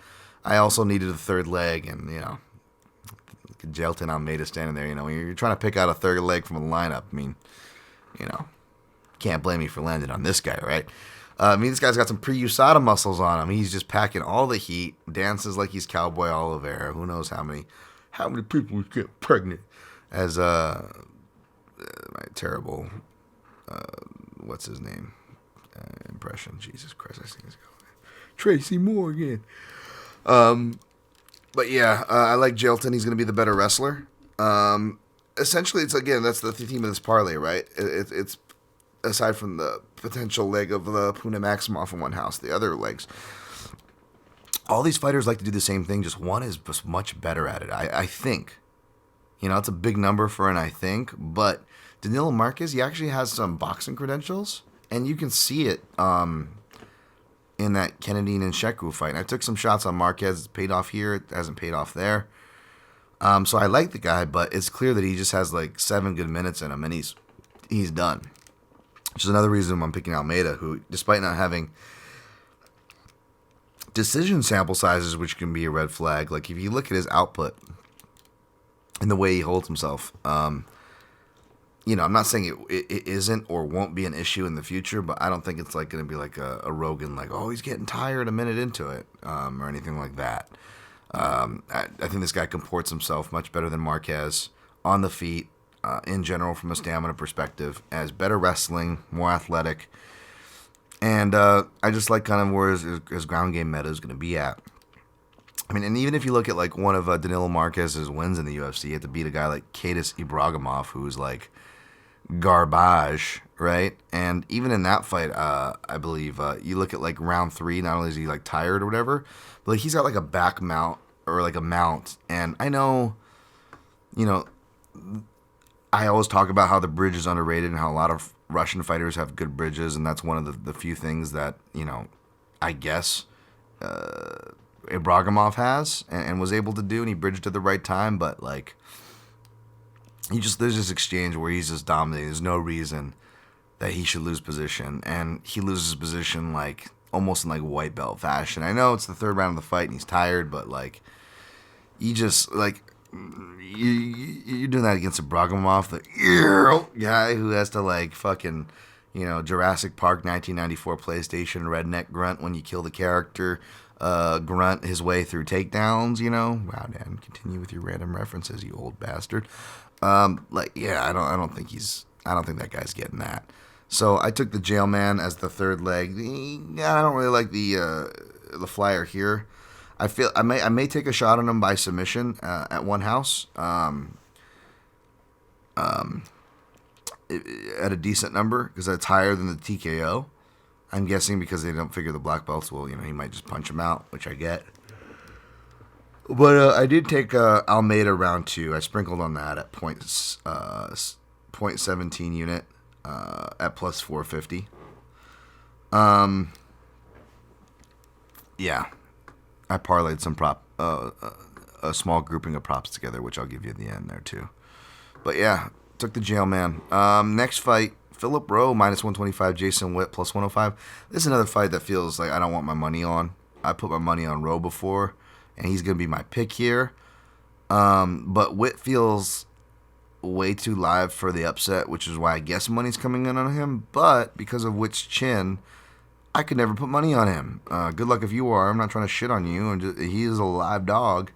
I also needed a third leg, and Jelton Almeida standing there. When you're trying to pick out a third leg from the lineup, I mean, can't blame me for landing on this guy, right? This guy's got some pre-USADA muscles on him. He's just packing all the heat, dances like he's Cowboy Oliveira. Who knows how many people would get pregnant as my terrible what's his name impression. Jesus Christ, I think it's Tracy Morgan. But yeah, I like Jelton. He's going to be the better wrestler. Essentially, it's again, that's the theme of this parlay, right? It's aside from the potential leg of the Puna Maximoff in one house, the other legs, all these fighters like to do the same thing. Just one is just much better at it. I think, it's a big number for an I think, but Danilo Marquez, he actually has some boxing credentials, and you can see it in that Kennedy and Sheku fight. And I took some shots on Marquez. It's paid off here. It hasn't paid off there. So I like the guy, but it's clear that he just has like 7 good minutes in him, and he's done. Which is another reason I'm picking Almeida, who, despite not having decision sample sizes, which can be a red flag, like if you look at his output and the way he holds himself, I'm not saying it isn't or won't be an issue in the future, but I don't think it's like going to be like a Rogan, like, oh, he's getting tired a minute into it, or anything like that. I think this guy comports himself much better than Marquez on the feet, in general, from a stamina perspective, as better wrestling, more athletic. And I just like kind of where his ground game meta is going to be at. I mean, and even if you look at like one of Danilo Marquez's wins in the UFC, you have to beat a guy like Kadis Ibragimov, who's like garbage, right? And even in that fight, I believe you look at like round 3, not only is he like tired or whatever, but like he's got like a back mount or like a mount. And I know, I always talk about how the bridge is underrated and how a lot of Russian fighters have good bridges, and that's one of the few things that, I guess Ibragimov has and was able to do, and he bridged at the right time, but like there's this exchange where he's just dominating. There's no reason that he should lose position, and he loses position like almost in like white belt fashion. I know it's the 3rd round of the fight and he's tired, but like you just like you're doing that against Ibragimov, the guy who has to like fucking Jurassic Park 1994 PlayStation redneck grunt when you kill the character, grunt his way through takedowns. Wow, Dan, continue with your random references, you old bastard. I don't think that guy's getting that. So I took the Jailman as the 3rd leg. I don't really like the flyer here. I feel I may take a shot on him by submission at one house. At a decent number, because that's higher than the TKO. I'm guessing because they don't figure the black belts will, he might just punch him out, which I get. But I did take Almeida round 2. I sprinkled on that at point 17 unit at plus 450. Yeah, I parlayed some a small grouping of props together, which I'll give you at the end there too. But yeah, took the Jailman. Next fight, Philip Rowe minus 125, Jason Witt plus 105. This is another fight that feels like I don't want my money on. I put my money on Rowe before, and he's going to be my pick here. But Witt feels way too live for the upset, which is why I guess money's coming in on him. But because of Witt's chin, I could never put money on him. Good luck if you are. I'm not trying to shit on you. He is a live dog.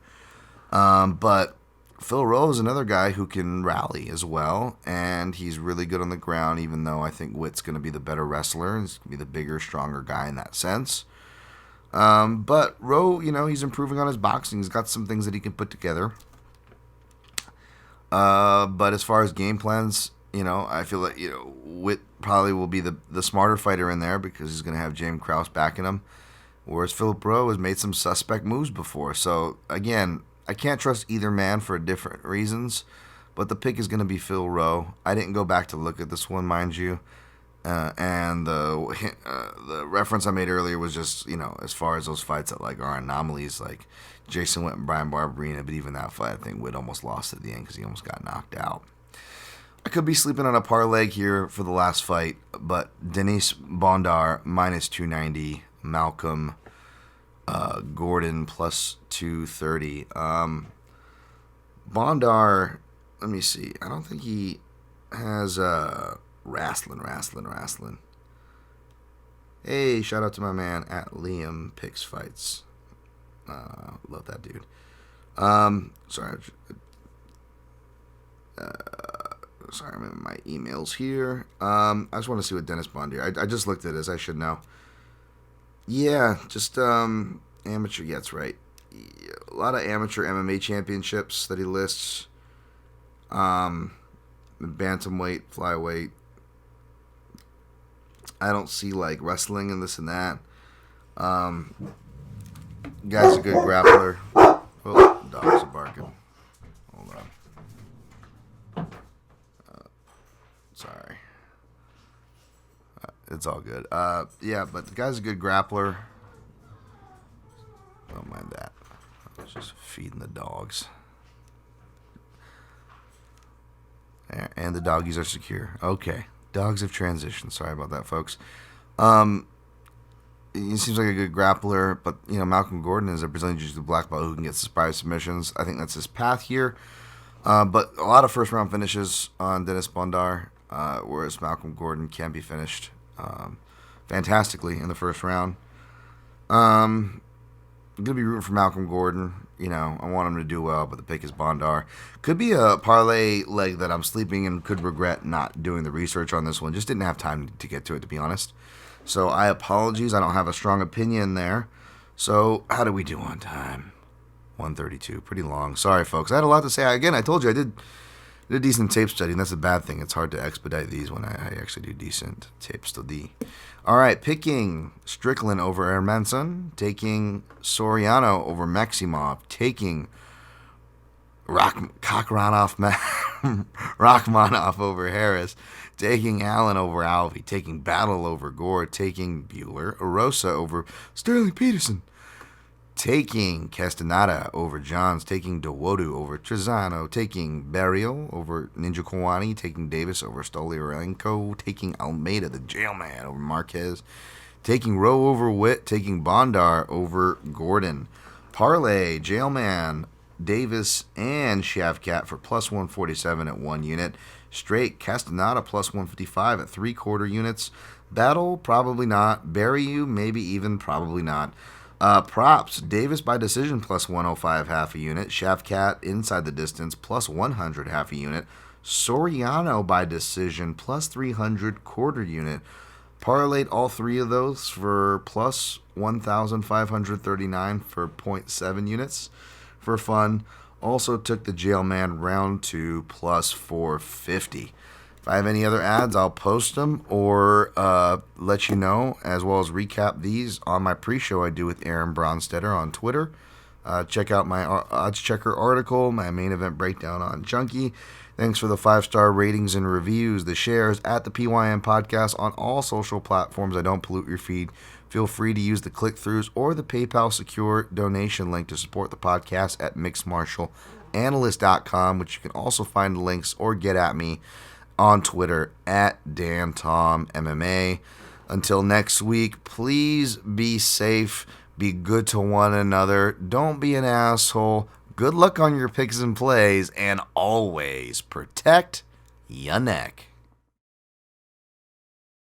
But Phil Rowe is another guy who can rally as well, and he's really good on the ground, even though I think Witt's going to be the better wrestler. He's going to be the bigger, stronger guy in that sense. But Rowe, he's improving on his boxing. He's got some things that he can put together. But as far as game plans, I feel like, Witt probably will be the smarter fighter in there because he's going to have James Krause backing him. Whereas Philip Rowe has made some suspect moves before. So, again, I can't trust either man for different reasons. But the pick is going to be Phil Rowe. I didn't go back to look at this one, mind you. And the reference I made earlier was just, as far as those fights that are anomalies, like Jason Witt and Brian Barberina, but even that fight, I think Witt almost lost at the end because he almost got knocked out. I could be sleeping on a parlay here for the last fight, but Denise Bondar minus 290, Malcolm Gordon plus 230. Bondar, let me see. I don't think he has wrestling. Hey, shout out to my man at Liam Picks Fights. Love that dude. Sorry, I'm in my emails here. I just want to see what Dennis Bondar. I just looked at this. I should know. Yeah, just amateur. Yeah, that's right. A lot of amateur MMA championships that he lists. Bantamweight, flyweight. I don't see wrestling and this and that. Guy's a good grappler. Oh, dogs are barking. Hold on. Sorry. It's all good. Yeah, but the guy's a good grappler. Don't mind that. I was just feeding the dogs. And the doggies are secure. Okay. Dogs have transitioned. Sorry about that, folks. He seems like a good grappler, but, Malcolm Gordon is a Brazilian Jiu-Jitsu black belt who can get surprise submissions. I think that's his path here. But a lot of first-round finishes on Dennis Bondar, whereas Malcolm Gordon can be finished fantastically in the first round. I'm going to be rooting for Malcolm Gordon. I want him to do well, but the pick is Bondar. Could be a parlay leg that I'm sleeping and could regret not doing the research on this one. Just didn't have time to get to it, to be honest. So I apologize. I don't have a strong opinion there. So how do we do on time? 132. Pretty long. Sorry, folks. I had a lot to say. Again, I told you I did a decent tape study, and that's a bad thing. It's hard to expedite these when I actually do decent tape study. All right, picking Strickland over Hermansson, taking Soriano over Maximov, taking Rachmanov over Harris, taking Allen over Alvey, taking Battle over Gore, taking Bueller, Arosa over Sterling Peterson, taking Castanada over Johns, taking Dawodu over Trezano, taking Barrio over Ninja Kawani, taking Davis over Stolyarenko, taking Almeida, the jailman, over Marquez, taking Rowe over Witt, taking Bondar over Gordon. Parlay, jailman, Davis, and Shavkat for plus 147 at 1 unit. Straight, Castanada plus 155 at 3/4 units. Battle, probably not. Barrio, maybe even, probably not. Props, Davis by decision plus 105 half a unit. Shavkat inside the distance plus 100 half a unit. Soriano by decision plus 300 1/4 unit. Parlayed all three of those for plus 1,539 for 0.7 units for fun. Also took the Jailman round 2 plus 450. If I have any other ads, I'll post them or let you know, as well as recap these on my pre-show I do with Aaron Bronstetter on Twitter. Check out my odds checker article, my main event breakdown on Junkie. Thanks for the 5-star ratings and reviews, the shares at the PYM podcast on all social platforms. I don't pollute your feed. Feel free to use the click-throughs or the PayPal secure donation link to support the podcast at mixedmartialanalyst.com, which you can also find links or get at me on Twitter at DanTomMMA. Until next week, please be safe, be good to one another, don't be an asshole, good luck on your picks and plays, and always protect your neck.